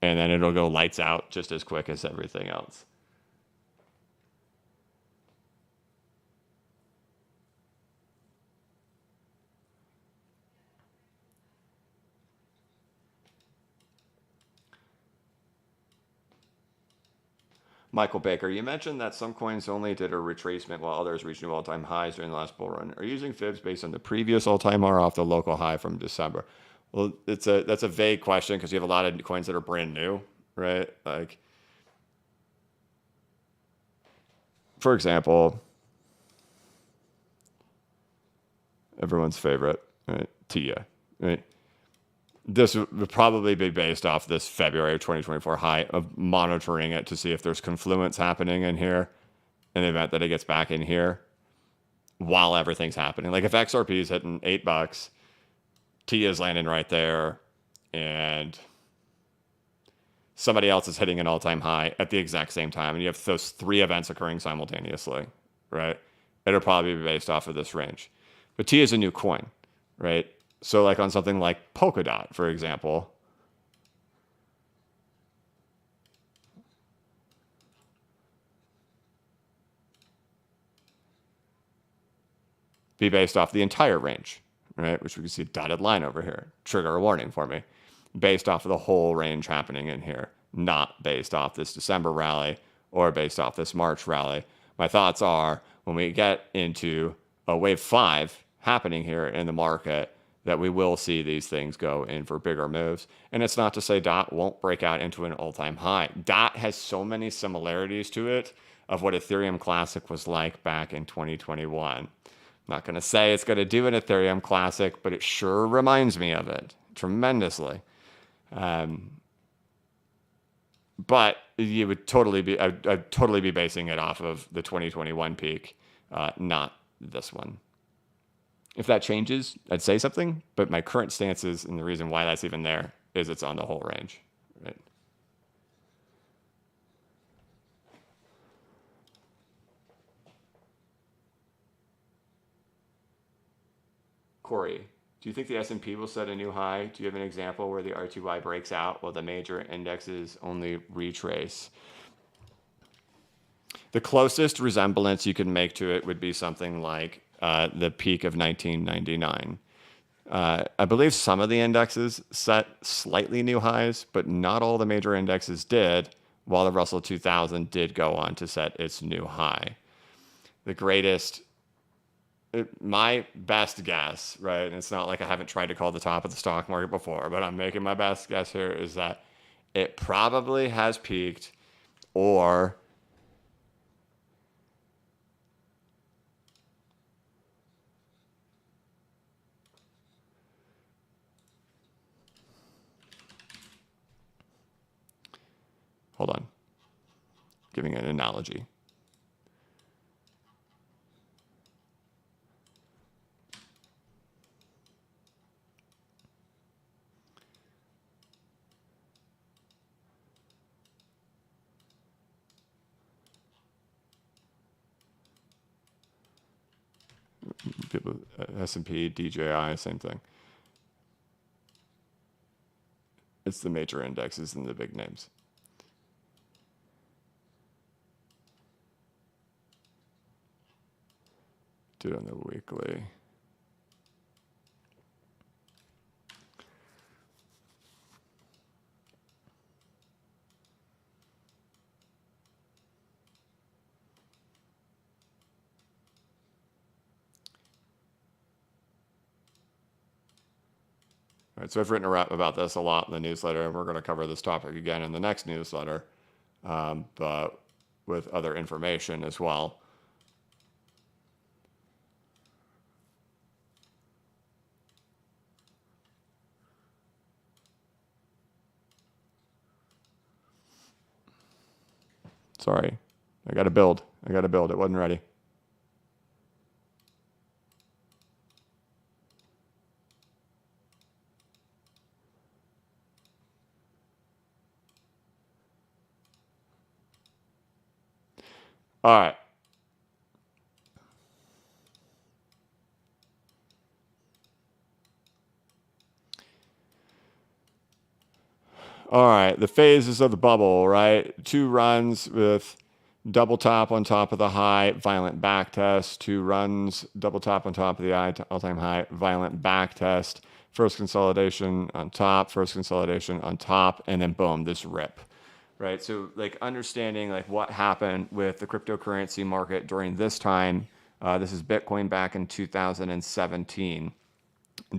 and then it'll go lights out just as quick as everything else. Michael Baker, you mentioned that some coins only did a retracement while others reached new all-time highs during the last bull run. Are you using fibs based on the previous all-time high or off the local high from December? Well, that's a vague question because you have a lot of coins that are brand new, right? Like, for example, everyone's favorite, right? TIA, right? This would probably be based off this February of 2024 high of monitoring it to see if there's confluence happening in here in the event that it gets back in here while everything's happening. Like if XRP is hitting $8, TIA is landing right there, and somebody else is hitting an all-time high at the exact same time, and you have those three events occurring simultaneously, right? It'll probably be based off of this range. But TIA is a new coin, right? So like on something like Polkadot, for example, be based off the entire range, right? Which we can see a dotted line over here. Trigger a warning for me. Based off of the whole range happening in here, not based off this December rally or based off this March rally. My thoughts are when we get into a wave 5 happening here in the market, that we will see these things go in for bigger moves. And it's not to say DOT won't break out into an all-time high. DOT has so many similarities to it of what Ethereum Classic was like back in 2021. I'm not going to say it's going to do an Ethereum Classic, but it sure reminds me of it tremendously. But you would totally be, I'd totally be basing it off of the 2021 peak, not this one. If that changes, I'd say something, but my current stance is, and the reason why that's even there, is it's on the whole range, right? Corey, do you think the S&P will set a new high? Do you have an example where the RTY breaks out while the major indexes only retrace? The closest resemblance you can make to it would be something like the peak of 1999. I believe some of the indexes set slightly new highs, but not all the major indexes did, while the Russell 2000 did go on to set its new high. The greatest, my best guess, right, and it's not like I haven't tried to call the top of the stock market before, but I'm making my best guess here, is that it probably has peaked, or hold on, giving an analogy. People, S&P, DJI, same thing. It's the major indexes and the big names. Do it on the weekly. All right, so I've written about this a lot in the newsletter, and we're going to cover this topic again in the next newsletter, but with other information as well. Sorry. I got to build. It wasn't ready. All right. All right. The phases of the bubble, right? 2 runs with double top on top of the high, violent back test. 2 runs, double top on top of the all-time high, violent back test. First consolidation on top, and then boom, this rip. Right. So like understanding like what happened with the cryptocurrency market during this time. This is Bitcoin back in 2017.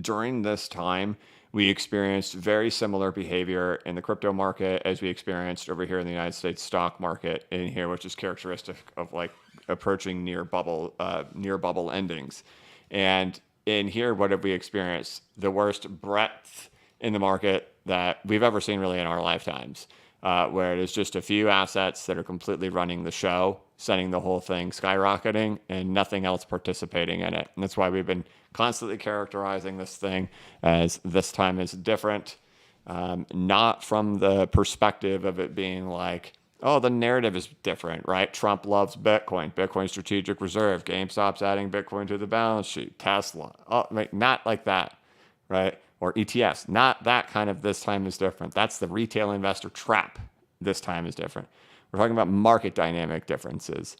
During this time, we experienced very similar behavior in the crypto market as we experienced over here in the United States stock market in here, which is characteristic of like approaching near bubble endings. And in here, what have we experienced? The worst breadth in the market that we've ever seen really in our lifetimes. Where it is just a few assets that are completely running the show, sending the whole thing skyrocketing, and nothing else participating in it. And that's why we've been constantly characterizing this thing as this time is different, not from the perspective of it being like, oh, the narrative is different, right? Trump loves Bitcoin, Bitcoin strategic reserve, GameStop's adding Bitcoin to the balance sheet, Tesla, not like that, right? Or ETFs, not that kind of this time is different. That's the retail investor trap. This time is different. We're talking about market dynamic differences.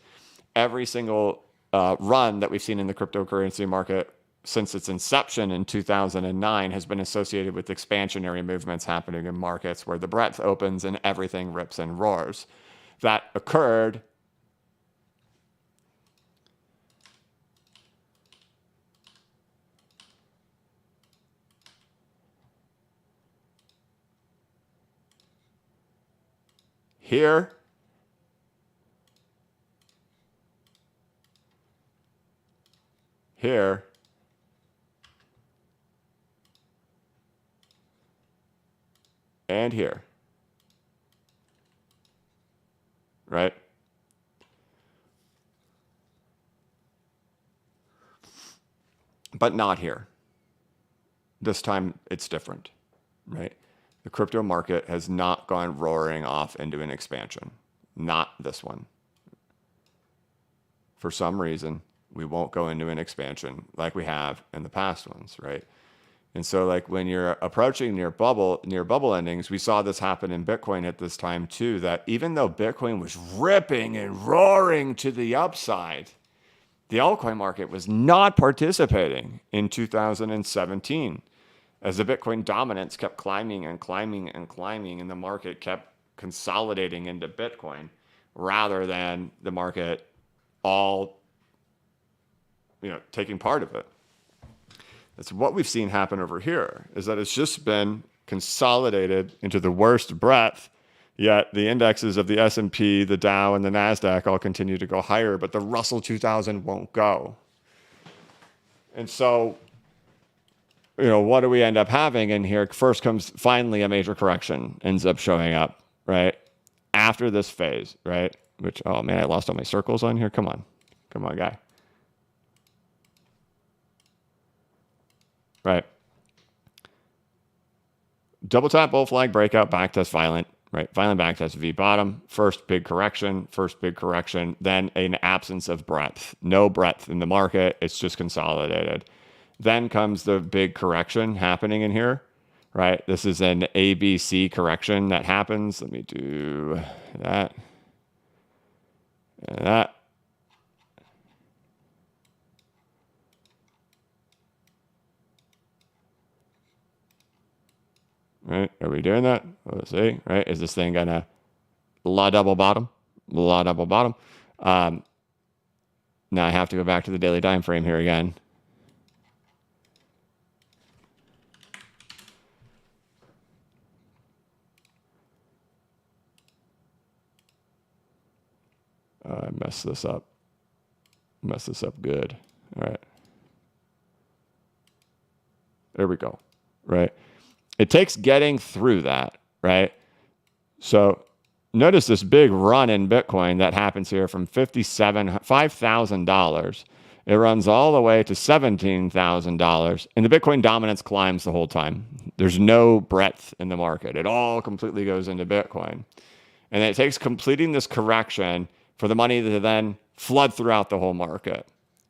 Every single run that we've seen in the cryptocurrency market since its inception in 2009 has been associated with expansionary movements happening in markets where the breadth opens and everything rips and roars. That occurred here, here, and here, right? But not here. This time it's different, right? The crypto market has not gone roaring off into an expansion. Not this one. For some reason, we won't go into an expansion like we have in the past ones, right? And so like when you're approaching near bubble endings, we saw this happen in Bitcoin at this time too, that even though Bitcoin was ripping and roaring to the upside, the altcoin market was not participating in 2017 as the Bitcoin dominance kept climbing and climbing and climbing, and the market kept consolidating into Bitcoin rather than the market all, taking part of it. That's what we've seen happen over here, is that it's just been consolidated into the worst breadth, yet the indexes of the S&P, the Dow, and the NASDAQ all continue to go higher, but the Russell 2000 won't go. And so, what do we end up having in here? First comes finally a major correction ends up showing up, right? After this phase, right? Which, oh man, I lost all my circles on here. Come on, guy. Right. Double tap, bull flag, breakout, backtest, violent, right? Violent backtest, V bottom, first big correction, then an absence of breadth. No breadth in the market. It's just consolidated. Then comes the big correction happening in here, right? This is an ABC correction that happens. Let me do that and that. Right? Are we doing that? Let's see. Right? Is this thing gonna double bottom? Now I have to go back to the daily time frame here again. I messed this up. Good. All right. There we go. Right. It takes getting through that, right? So notice this big run in Bitcoin that happens here from $5,000. It runs all the way to $17,000, and the Bitcoin dominance climbs the whole time. There's no breadth in the market. It all completely goes into Bitcoin. And it takes completing this correction for the money to then flood throughout the whole market,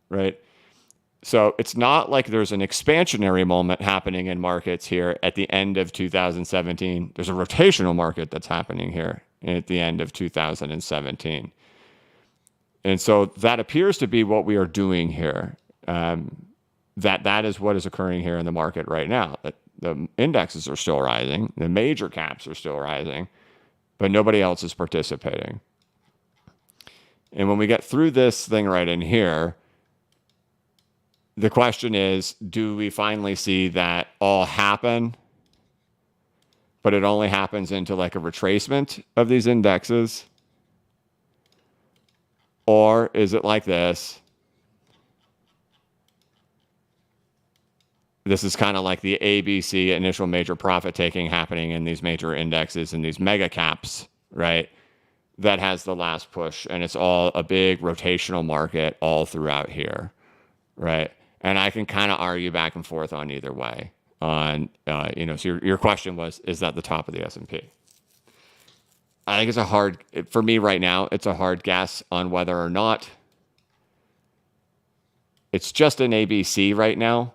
right? So it's not like there's an expansionary moment happening in markets here at the end of 2017. There's a rotational market that's happening here at the end of 2017. And so that appears to be what we are doing here. That is what is occurring here in the market right now. That the indexes are still rising, the major caps are still rising, but nobody else is participating. And when we get through this thing right in here, the question is, do we finally see that all happen, but it only happens into like a retracement of these indexes? Or is it like this? This is kind of like the ABC initial major profit taking happening in these major indexes and these mega caps, right? That has the last push, and it's all a big rotational market all throughout here, right? And I can kind of argue back and forth on either way. So your question was, is that the top of the S&P? I think for me right now, it's a hard guess on whether or not it's just an ABC right now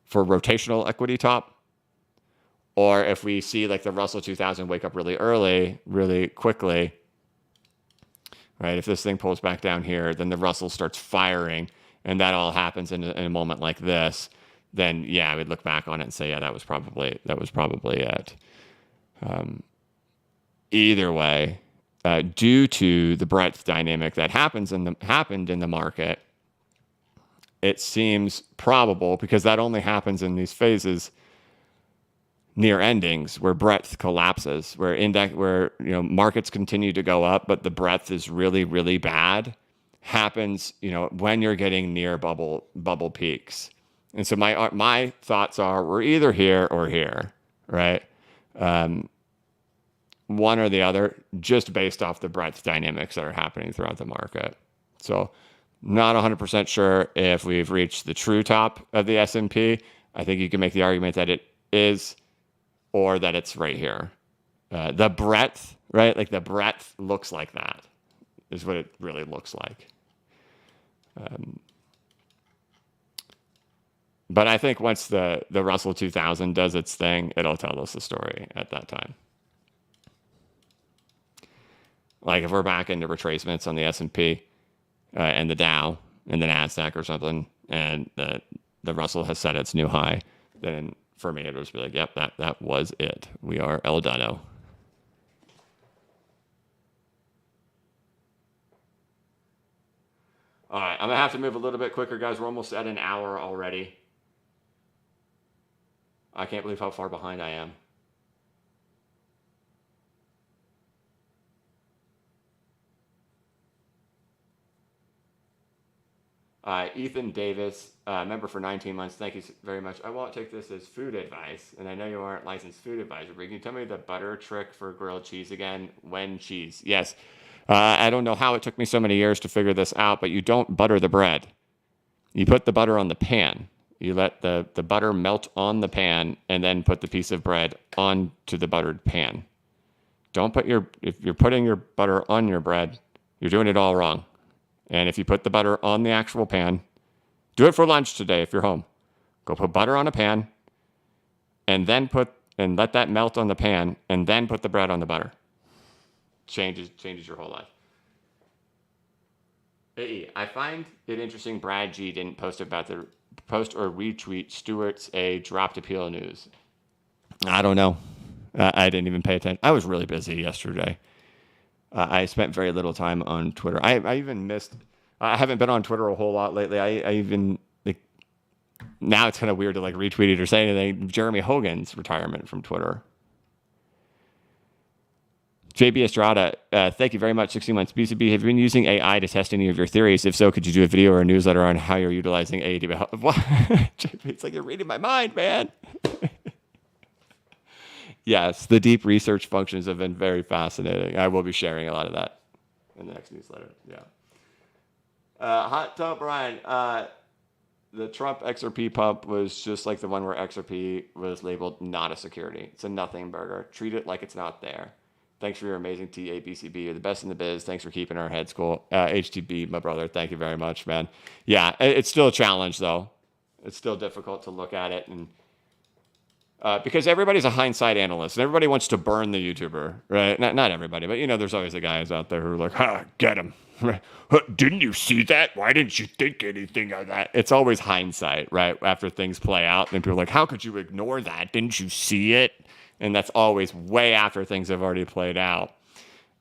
for rotational equity top, or if we see like the Russell 2000 wake up really early, really quickly, right? If this thing pulls back down here, then the Russell starts firing, and that all happens in a moment like this, then yeah, I would look back on it and say, yeah, that was probably it. Either way, due to the breadth dynamic that happened in the market, it seems probable, because that only happens in these phases near endings where breadth collapses, where markets continue to go up, but the breadth is really, really bad, happens when you're getting near bubble peaks. And so my thoughts are, we're either here or here, right? One or the other, just based off the breadth dynamics that are happening throughout the market. So not 100% sure if we've reached the true top of the S&P. I think you can make the argument that it is, or that it's right here. The breadth, right? Like the breadth looks like that is what it really looks like. But I think once the Russell 2000 does its thing, it'll tell us the story at that time. Like if we're back into retracements on the S&P and the Dow and the NASDAQ or something, and the Russell has set its new high, then for me, it would just be like, yep, that was it. We are El Dano. All right, I'm going to have to move a little bit quicker, guys. We're almost at an hour already. I can't believe how far behind I am. Ethan Davis, member for 19 months. Thank you very much. I won't take this as food advice, and I know you aren't licensed food advisor, but can you tell me the butter trick for grilled cheese again? When cheese? Yes. I don't know how it took me so many years to figure this out, but you don't butter the bread. You put the butter on the pan. You let the butter melt on the pan, and then put the piece of bread onto the buttered pan. If you're putting your butter on your bread, you're doing it all wrong. And if you put the butter on the actual pan, do it for lunch today if you're home. Go put butter on a pan, and then let that melt on the pan, and then put the bread on the butter. Changes your whole life. I find it interesting Brad G didn't post or retweet Stewart's A dropped appeal news. I don't know. I didn't even pay attention. I was really busy yesterday. I spent very little time on Twitter. I even missed. I haven't been on Twitter a whole lot lately. I even now it's kind of weird to retweet it or say anything. Jeremy Hogan's retirement from Twitter. JB Estrada, thank you very much. 16 months. BCB, have you been using AI to test any of your theories? If so, could you do a video or a newsletter on how you're utilizing AI to help? What? JB, it's like you're reading my mind, man. Yes, the deep research functions have been very fascinating. I will be sharing a lot of that in the next newsletter. Yeah. Hot Tub Brian, the Trump XRP pump was just like the one where XRP was labeled not a security. It's a nothing burger. Treat it like it's not there. Thanks for your amazing TABCB. You're the best in the biz. Thanks for keeping our heads cool. HTB, my brother, thank you very much, man. Yeah, it's still a challenge, though. It's still difficult to look at it and because everybody's a hindsight analyst and everybody wants to burn the YouTuber, right? Not everybody, but there's always the guys out there who are like, get him. Didn't you see that? Why didn't you think anything of that? It's always hindsight, right? After things play out, and people are like, how could you ignore that? Didn't you see it? And that's always way after things have already played out.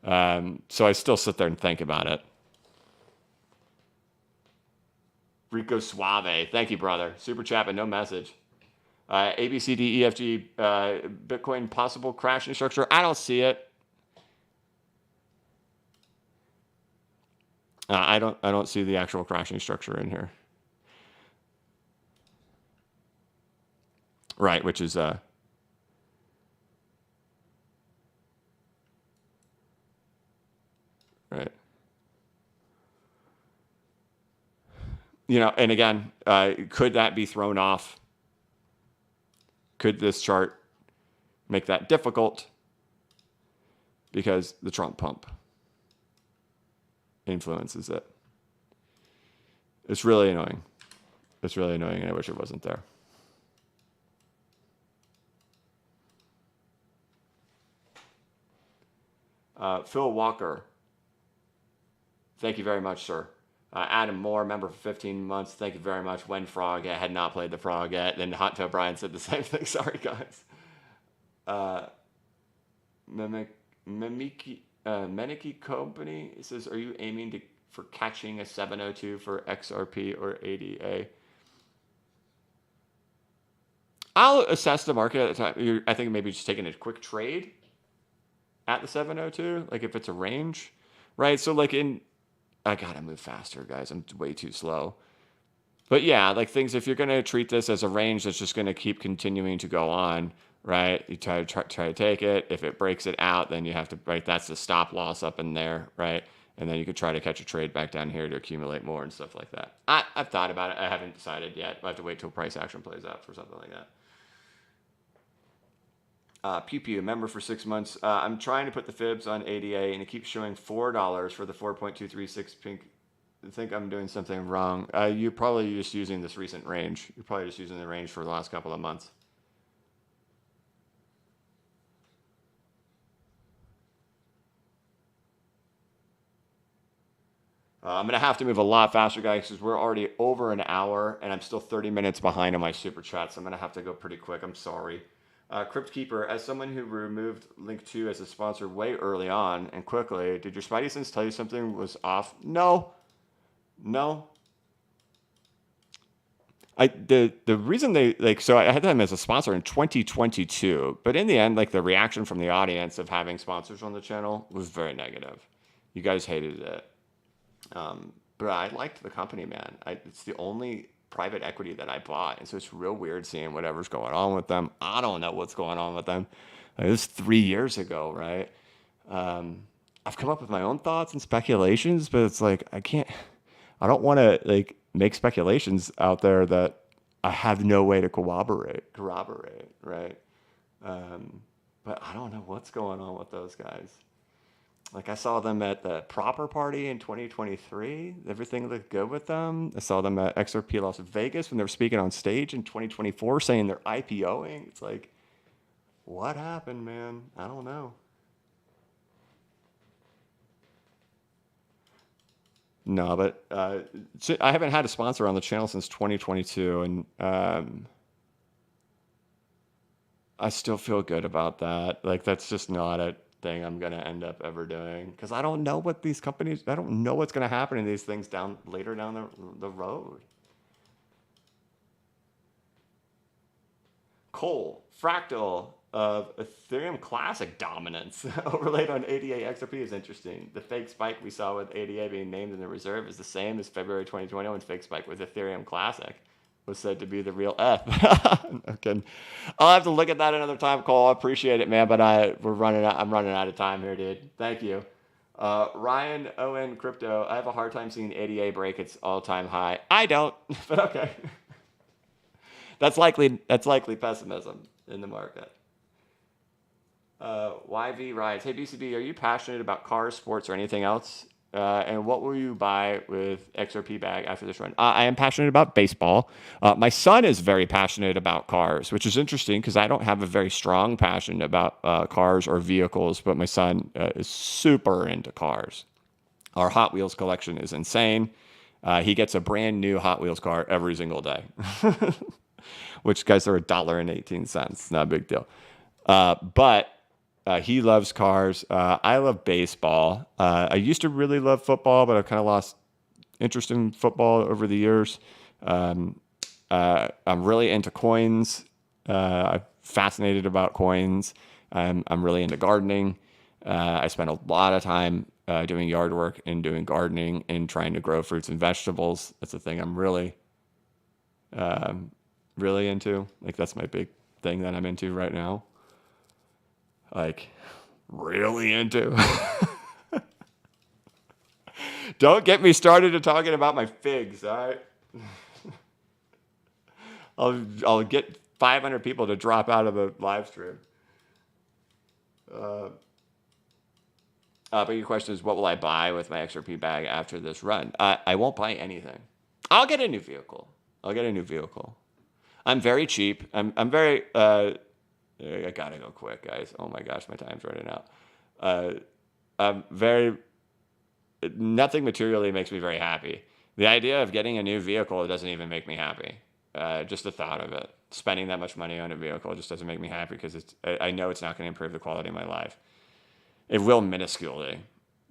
So I still sit there and think about it. Rico Suave, thank you, brother. Super chat, but no message. ABCDEFG, Bitcoin possible crashing structure. I don't see it. I don't see the actual crashing structure in here. Right, which is right. And again, could that be thrown off? Could this chart make that difficult? Because the Trump pump influences it. It's really annoying. It's really annoying, and I wish it wasn't there. Phil Walker. Thank you very much, sir. Adam Moore, member for 15 months. Thank you very much. When Frog had not played the Frog yet. Then Hot Tub Brian said the same thing. Sorry, guys. Meniki Company says, are you aiming for catching a 702 for XRP or ADA? I'll assess the market at the time. I think maybe just taking a quick trade at the 702, like if it's a range, right? So like I gotta move faster, guys. I'm way too slow. But yeah, like things, if you're going to treat this as a range that's just going to keep continuing to go on, right? You try to take it. If it breaks it out, then you have to, right? That's the stop loss up in there, right? And then you could try to catch a trade back down here to accumulate more and stuff like that. I've thought about it. I haven't decided yet. I have to wait till price action plays out for something like that. Pew Pew, member for 6 months. I'm trying to put the fibs on ADA, and it keeps showing $4 for the 4.236 pink. I think I'm doing something wrong. You're probably just using this recent range. You're probably just using the range for the last couple of months. I'm going to have to move a lot faster, guys, because we're already over an hour, and I'm still 30 minutes behind on my super chat, so I'm going to have to go pretty quick. I'm sorry. Crypt Keeper, as someone who removed Link 2 as a sponsor way early on and quickly, did your Spidey sense tell you something was off? No. The reason so I had them as a sponsor in 2022, but in the end, like the reaction from the audience of having sponsors on the channel was very negative. You guys hated it. But I liked the company, man. It's the only private equity that I bought, and so it's real weird seeing whatever's going on with them. I don't know what's going on with them. It was 3 years ago, right? I've come up with my own thoughts and speculations, but it's like I don't want to like make speculations out there that I have no way to corroborate, right? But I don't know what's going on with those guys. Like I saw them at the Proper Party in 2023. Everything looked good with them. I saw them at XRP Las Vegas when they were speaking on stage in 2024 saying they're IPOing. It's like, what happened, man? I don't know. No, but I haven't had a sponsor on the channel since 2022, and I still feel good about that. Like that's just not a thing I'm going to end up ever doing because I don't know what these companies, I don't know what's going to happen in these things later down the road. Cole, Fractal of Ethereum Classic dominance overlaid on ADA XRP is interesting. The fake spike we saw with ADA being named in the reserve is the same as February 2020 when fake spike with Ethereum Classic. was said to be the real F. Okay. I'll have to look at that another time, Cole. I appreciate it, man, but I'm running out of time here, dude. Thank you. Ryan Owen Crypto, I have a hard time seeing ADA break its all-time high. I don't, but okay. That's likely pessimism in the market. YV Rides, hey BCB, are you passionate about cars, sports, or anything else? And what will you buy with XRP bag after this run? I am passionate about baseball. My son is very passionate about cars, which is interesting because I don't have a very strong passion about cars or vehicles, but my son is super into cars. Our Hot Wheels collection is insane. He gets a brand new Hot Wheels car every single day, which guys are $1.18. Not a big deal. But he loves cars. I love baseball. I used to really love football, but I've kind of lost interest in football over the years. I'm really into coins. I'm fascinated about coins. I'm really into gardening. I spend a lot of time doing yard work and doing gardening and trying to grow fruits and vegetables. That's the thing I'm really into. Like, that's my big thing that I'm into right now. Like, really into. Don't get me started to talking about my figs, all right? I'll get 500 people to drop out of the live stream. But your question is, what will I buy with my XRP bag after this run? I won't buy anything. I'll get a new vehicle. I'm very cheap. I'm very... I gotta go quick, guys. Oh my gosh, my time's running out. Nothing materially makes me very happy. The idea of getting a new vehicle doesn't even make me happy. Just the thought of it. Spending that much money on a vehicle just doesn't make me happy because I know it's not going to improve the quality of my life. It will minusculely,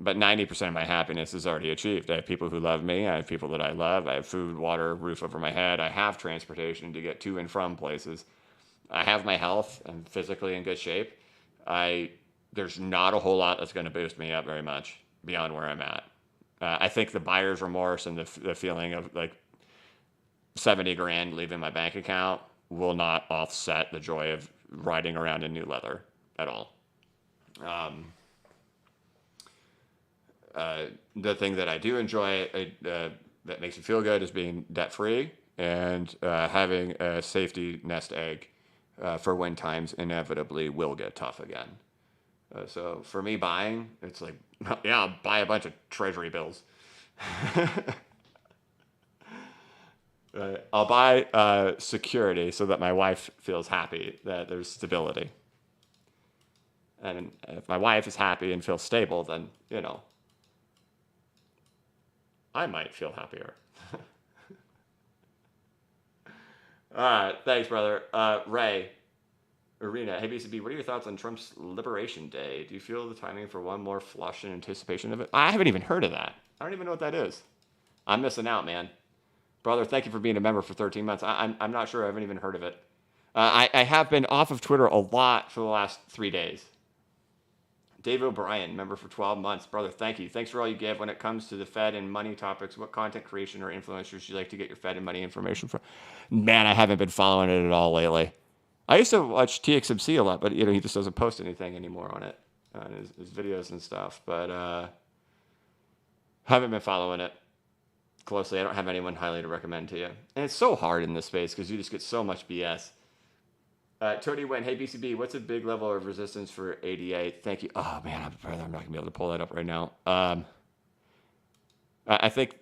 but 90% of my happiness is already achieved. I have people who love me. I have people that I love. I have food, water, roof over my head. I have transportation to get to and from places. I have my health. I'm physically in good shape. There's not a whole lot that's going to boost me up very much beyond where I'm at. I think the buyer's remorse and the feeling of like 70 grand leaving my bank account will not offset the joy of riding around in new leather at all. The thing that I do enjoy that makes me feel good is being debt free and having a safety nest egg for when times inevitably will get tough again. So for me, buying, it's like, yeah, I'll buy a bunch of treasury bills. I'll buy security so that my wife feels happy that there's stability. And if my wife is happy and feels stable, then, I might feel happier. All right. Thanks, brother. Ray, Arena, hey, BCB, what are your thoughts on Trump's Liberation Day? Do you feel the timing for one more flush in anticipation of it? I haven't even heard of that. I don't even know what that is. I'm missing out, man. Brother, thank you for being a member for 13 months. I'm not sure. I haven't even heard of it. I have been off of Twitter a lot for the last 3 days. Dave O'Brien, member for 12 months. Brother, thank you. Thanks for all you give. When it comes to the Fed and money topics, what content creation or influencers do you like to get your Fed and money information from? Man, I haven't been following it at all lately. I used to watch TXMC a lot, but he just doesn't post anything anymore on it, on his videos and stuff. But haven't been following it closely. I don't have anyone highly to recommend to you. And it's so hard in this space because you just get so much BS. Tony Wen, hey BCB, what's a big level of resistance for ADA? Thank you. Oh man, I'm not gonna be able to pull that up right now. I think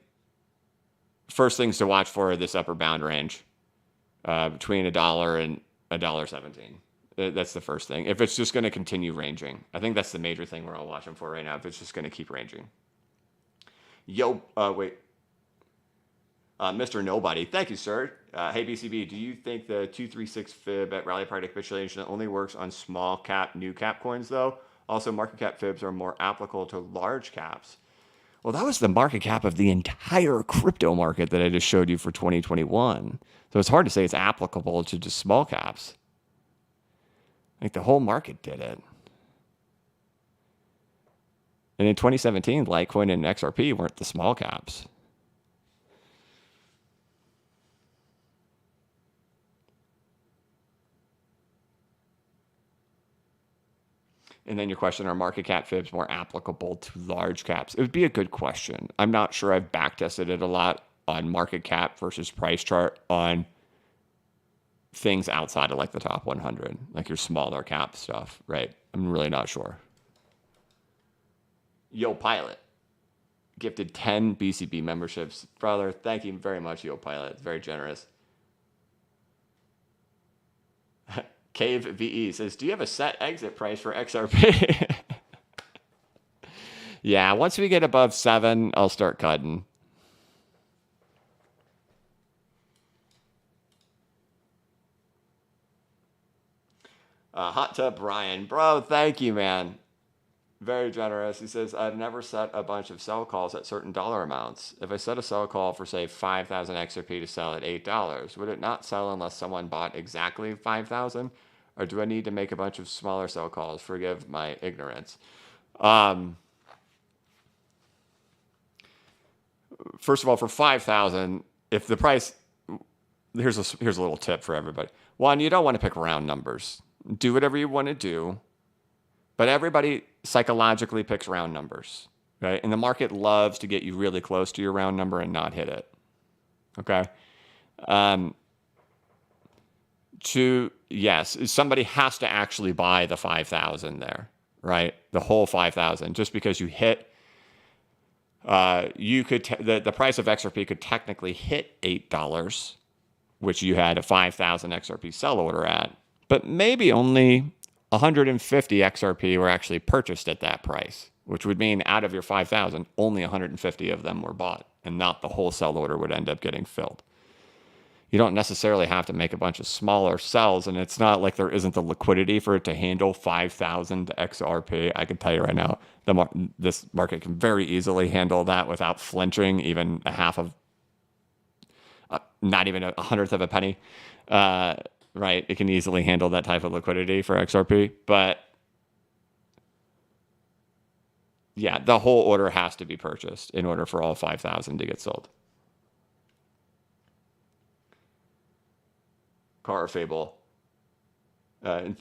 first things to watch for are this upper bound range between $1 and $1.17. That's the first thing. If it's just going to continue ranging, I think that's the major thing we're all watching for right now. If it's just going to keep ranging. Mr. Nobody, thank you, sir. Hey, BCB, do you think the 236 fib at rally price capitulation only works on small cap, new cap coins, though? Also, market cap fibs are more applicable to large caps. Well, that was the market cap of the entire crypto market that I just showed you for 2021. So it's hard to say it's applicable to just small caps. Like the whole market did it. And in 2017, Litecoin and XRP weren't the small caps. And then your question, are market cap fibs more applicable to large caps? It would be a good question. I'm not sure. I've back tested it a lot on market cap versus price chart on things outside of like the top 100, like your smaller cap stuff, right? I'm really not sure. Yo Pilot gifted 10 BCB memberships. Brother, thank you very much, Yo Pilot. It's very generous. Cave VE says, do you have a set exit price for XRP? Yeah, once we get above 7, I'll start cutting. Hot Tub Brian. Bro, thank you, man. Very generous. He says, I've never set a bunch of sell calls at certain dollar amounts. If I set a sell call for, say, 5,000 XRP to sell at $8, would it not sell unless someone bought exactly 5,000? Or do I need to make a bunch of smaller sell calls? Forgive my ignorance. First of all, for 5,000, if the price, here's a little tip for everybody. One, you don't want to pick round numbers. Do whatever you want to do, but everybody psychologically picks round numbers, right? And the market loves to get you really close to your round number and not hit it. Okay. Yes, somebody has to actually buy the 5,000 there, right? The whole 5,000, just because you hit, you could, the price of XRP could technically hit $8, which you had a 5,000 XRP sell order at, but maybe only 150 XRP were actually purchased at that price, which would mean out of your 5,000, only 150 of them were bought, and not the whole sell order would end up getting filled. You don't necessarily have to make a bunch of smaller sells, and it's not like there isn't the liquidity for it to handle 5,000 XRP. I can tell you right now, this market can very easily handle that without flinching even a half of, not even a hundredth of a penny. Right? It can easily handle that type of liquidity for XRP, but yeah, the whole order has to be purchased in order for all 5,000 to get sold. Carl Fable.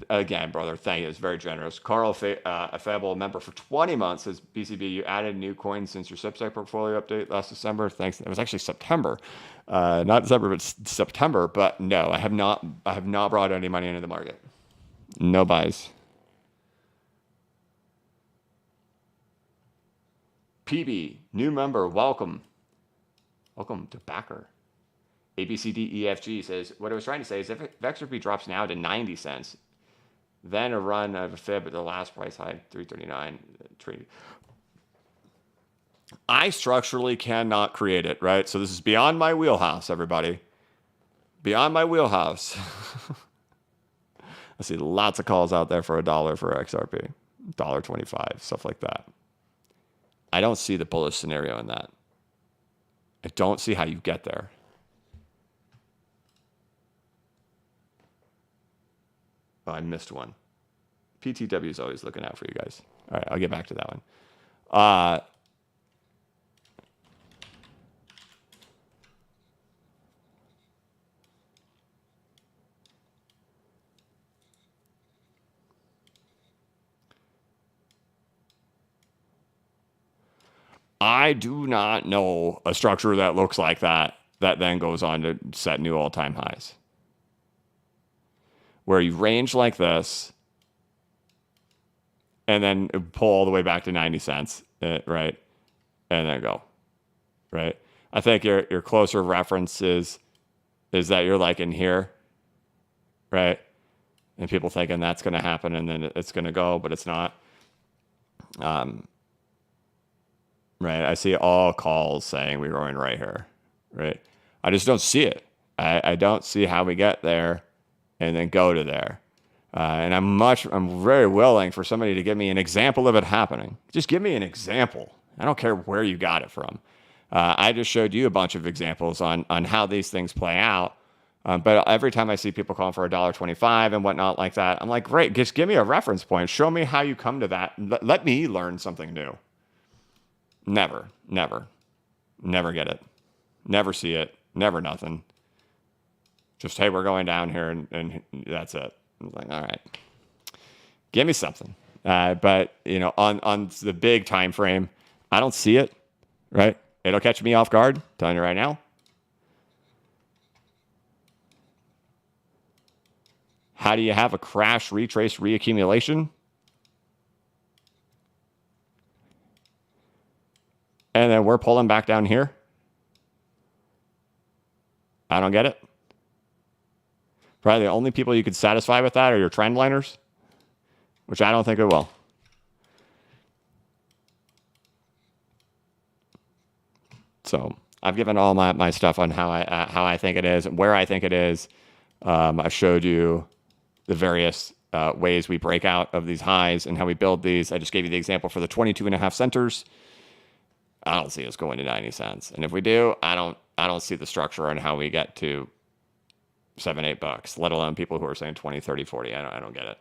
Again, brother, thank you. It's very generous. Carl Fable, member for 20 months, says, BCB, you added new coins since your SupercraSY portfolio update last December. Thanks. It was actually September. Not December, but September. But no, I have not brought any money into the market. No buys. PB, new member, welcome. Welcome to backer. ABCDEFG says, what I was trying to say is if XRP drops now to 90 cents, then a run of a fib at the last price high, 339. I structurally cannot create it, right? So this is beyond my wheelhouse, everybody. Beyond my wheelhouse. I see lots of calls out there for $1 for XRP, $1.25, stuff like that. I don't see the bullish scenario in that. I don't see how you get there. Oh, I missed one. PTW is always looking out for you guys. All right, I'll get back to that one. I do not know a structure that looks like that then goes on to set new all-time highs. Where you range like this and then pull all the way back to 90 cents, right? And then go, right? I think your closer reference is that you're like in here, right? And people thinking that's going to happen and then it's going to go, but it's not. Right? I see all calls saying we're going right here, right? I just don't see it. I don't see how we get there and then go to there. And I'm very willing for somebody to give me an example of it happening. Just give me an example. I don't care where you got it from. I just showed you a bunch of examples on how these things play out. But every time I see people calling for $1.25 and whatnot like that, I'm like, great, just give me a reference point. Show me how you come to that. Let me learn something new. Never get it. Never see it. Never nothing. Just, hey, we're going down here and that's it. I'm like, all right, give me something. But you know, on the big time frame, I don't see it. Right? It'll catch me off guard. Telling you right now. How do you have a crash, retrace, reaccumulation? And then we're pulling back down here. I don't get it. Probably the only people you could satisfy with that are your trend liners, which I don't think it will. So I've given all my stuff on how I think it is and where I think it is. I've showed you the various ways we break out of these highs and how we build these. I just gave you the example for the 22.5 centers. I don't see us going to 90 cents. And if we do, I don't see the structure on how we get to $7-8, let alone people who are saying 20, 30, 40. I don't get it.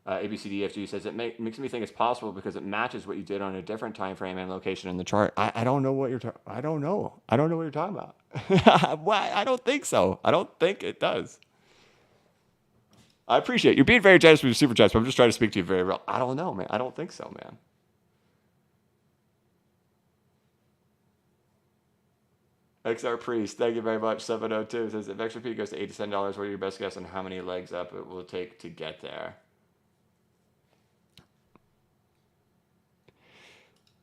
ABCDFG says it makes me think it's possible because it matches what you did on a different time frame and location in the chart. I don't know what you're talking. I don't know what you're talking about. Why? I don't think so. I don't think it does. I appreciate it. You're being very generous with your super chats, but I'm just trying to speak to you very well. I don't know, man. I don't think so, man. XR Priest, thank you very much. 702 says if XRP goes to $87, what are your best guess on how many legs up it will take to get there?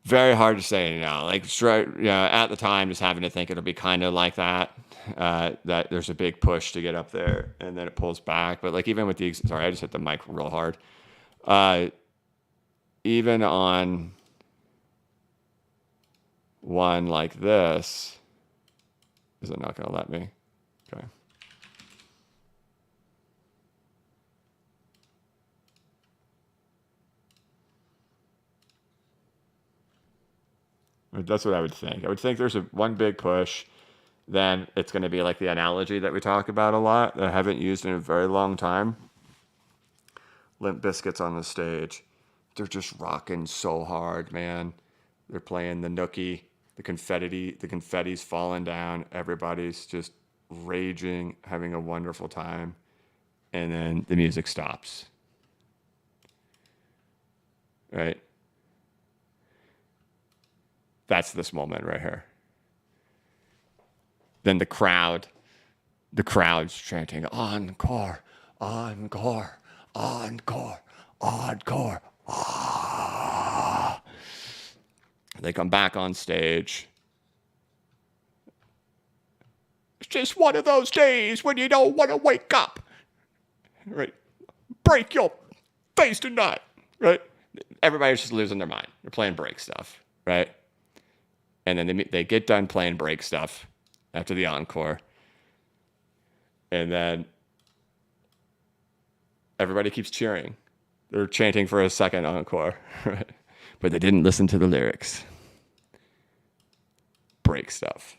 Very hard to say now. Like, at the time, just having to think it'll be kind of like that. That there's a big push to get up there, and then it pulls back. But like even with the sorry, I just hit the mic real hard. Even on one like this, is it not going to let me? Okay. That's what I would think. I would think there's one big push. Then it's going to be like the analogy that we talk about a lot that I haven't used in a very long time. Limp Bizkit's on the stage. They're just rocking so hard, man. They're playing the nookie, the confetti's falling down. Everybody's just raging, having a wonderful time. And then the music stops. Right? That's this moment right here. Then the crowd's chanting, encore, encore, encore, encore. Ah. They come back on stage. It's just one of those days when you don't want to wake up. Right? Break your face tonight. Right? Everybody's just losing their mind. They're playing break stuff. Right? And then they get done playing break stuff after the encore. And then everybody keeps cheering. They're chanting for a second encore. Right? But they didn't listen to the lyrics. Break stuff.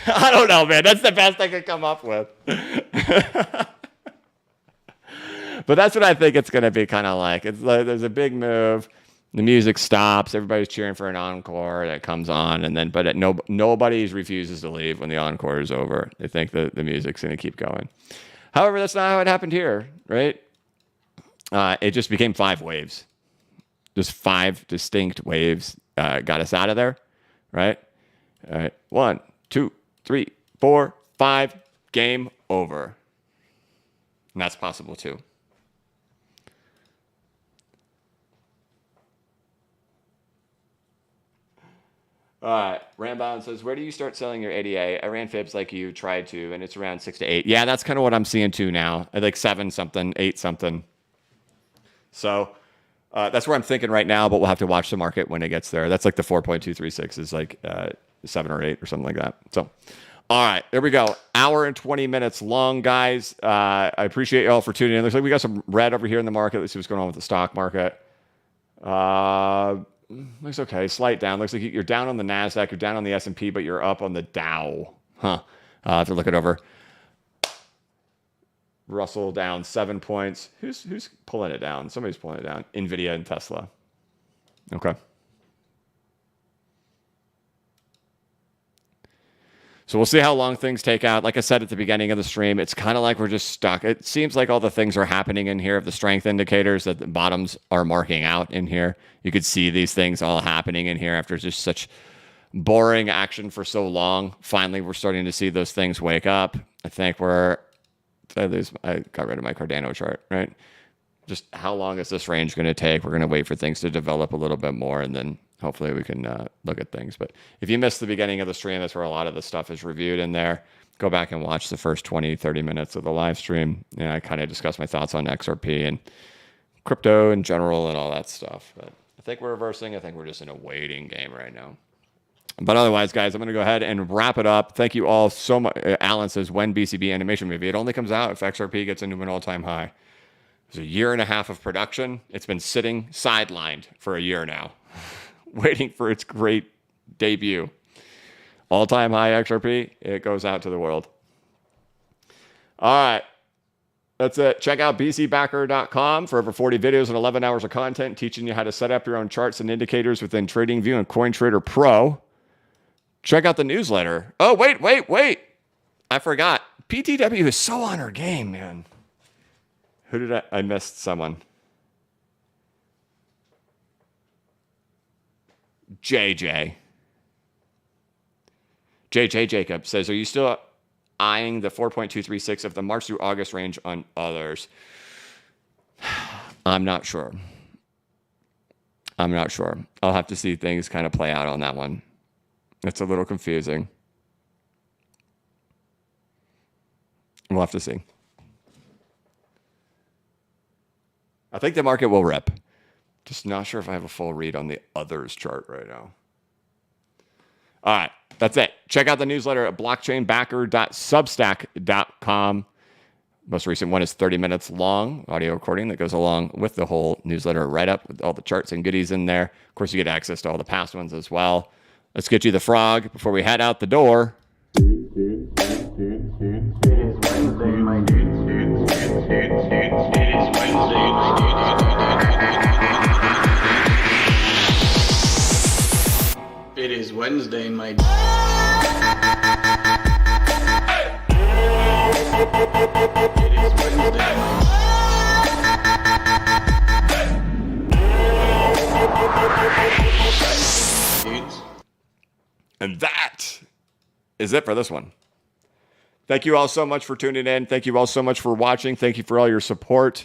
I don't know, man. That's the best I could come up with. But that's what I think it's going to be kind of like. It's like there's a big move. The music stops. Everybody's cheering for an encore that comes on, and then nobody refuses to leave when the encore is over. They think that the music's going to keep going. However, that's not how it happened here, right? It just became 5 waves. Just 5 distinct waves got us out of there, right? All right, 1, 2, 3, 4, 5. Game over. And that's possible too. All right, Rambound says, where do you start selling your ADA? I ran fibs like you tried to, and it's around 6 to 8. Yeah, that's kind of what I'm seeing too now. At like 7 something, 8 something. So that's where I'm thinking right now, but we'll have to watch the market when it gets there. That's like the 4.236 is like 7 or 8 or something like that. So, all right, there we go. Hour and 20 minutes long, guys. I appreciate you all for tuning in. Looks like we got some red over here in the market. Let's see what's going on with the stock market. Looks okay. Slight down. Looks like you're down on the NASDAQ. You're down on the S&P, but you're up on the Dow. Huh. I have to look it over. Russell down 7 points. Who's pulling it down? Somebody's pulling it down. NVIDIA and Tesla. Okay. So we'll see how long things take out. Like I said at the beginning of the stream, it's kind of like we're just stuck. It seems like all the things are happening in here of the strength indicators that the bottoms are marking out in here. You could see these things all happening in here after just such boring action for so long. Finally, we're starting to see those things wake up. I think I got rid of my Cardano chart, right? Just how long is this range going to take? We're going to wait for things to develop a little bit more, and then hopefully we can look at things. But if you missed the beginning of the stream, that's where a lot of the stuff is reviewed in there. Go back and watch the first 20, 30 minutes of the live stream. I kind of discuss my thoughts on XRP and crypto in general and all that stuff. But I think we're reversing. I think we're just in a waiting game right now. But otherwise, guys, I'm going to go ahead and wrap it up. Thank you all so much. Alan says, when BCB animation movie? It only comes out if XRP gets into an all-time high. It's a year and a half of production. It's been sitting sidelined for a year now, waiting for its great debut. All-time high XRP, it goes out to the world. All right. That's it. Check out bcbacker.com for over 40 videos and 11 hours of content teaching you how to set up your own charts and indicators within TradingView and CoinTrader Pro. Check out the newsletter. Oh, wait. I forgot. PTW is so on her game, man. Who did I missed someone. JJ Jacob says, are you still eyeing the 4.236 of the March through August range on others? I'm not sure. I'll have to see things kind of play out on that one. It's a little confusing. We'll have to see. I think the market will rip. Just not sure if I have a full read on the others chart right now. All right, that's it. Check out the newsletter at blockchainbacker.substack.com. Most recent one is 30 minutes long, audio recording that goes along with the whole newsletter write-up with all the charts and goodies in there. Of course, you get access to all the past ones as well. Let's get you the frog before we head out the door. It is Wednesday, my It is Wednesday, dudes. And that is it for this one. Thank you all so much for tuning in. Thank you all so much for watching. Thank you for all your support.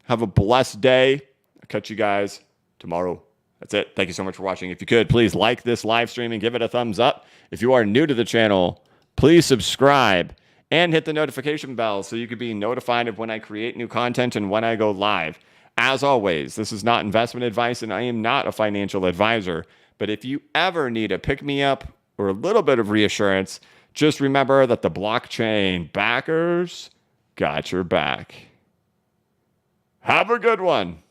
Have a blessed day. I'll catch you guys tomorrow. That's it. Thank you so much for watching. If you could, please like this live stream and give it a thumbs up. If you are new to the channel, please subscribe and hit the notification bell so you can be notified of when I create new content and when I go live. As always, this is not investment advice and I am not a financial advisor. But if you ever need a pick-me-up or a little bit of reassurance, just remember that the blockchain backers got your back. Have a good one.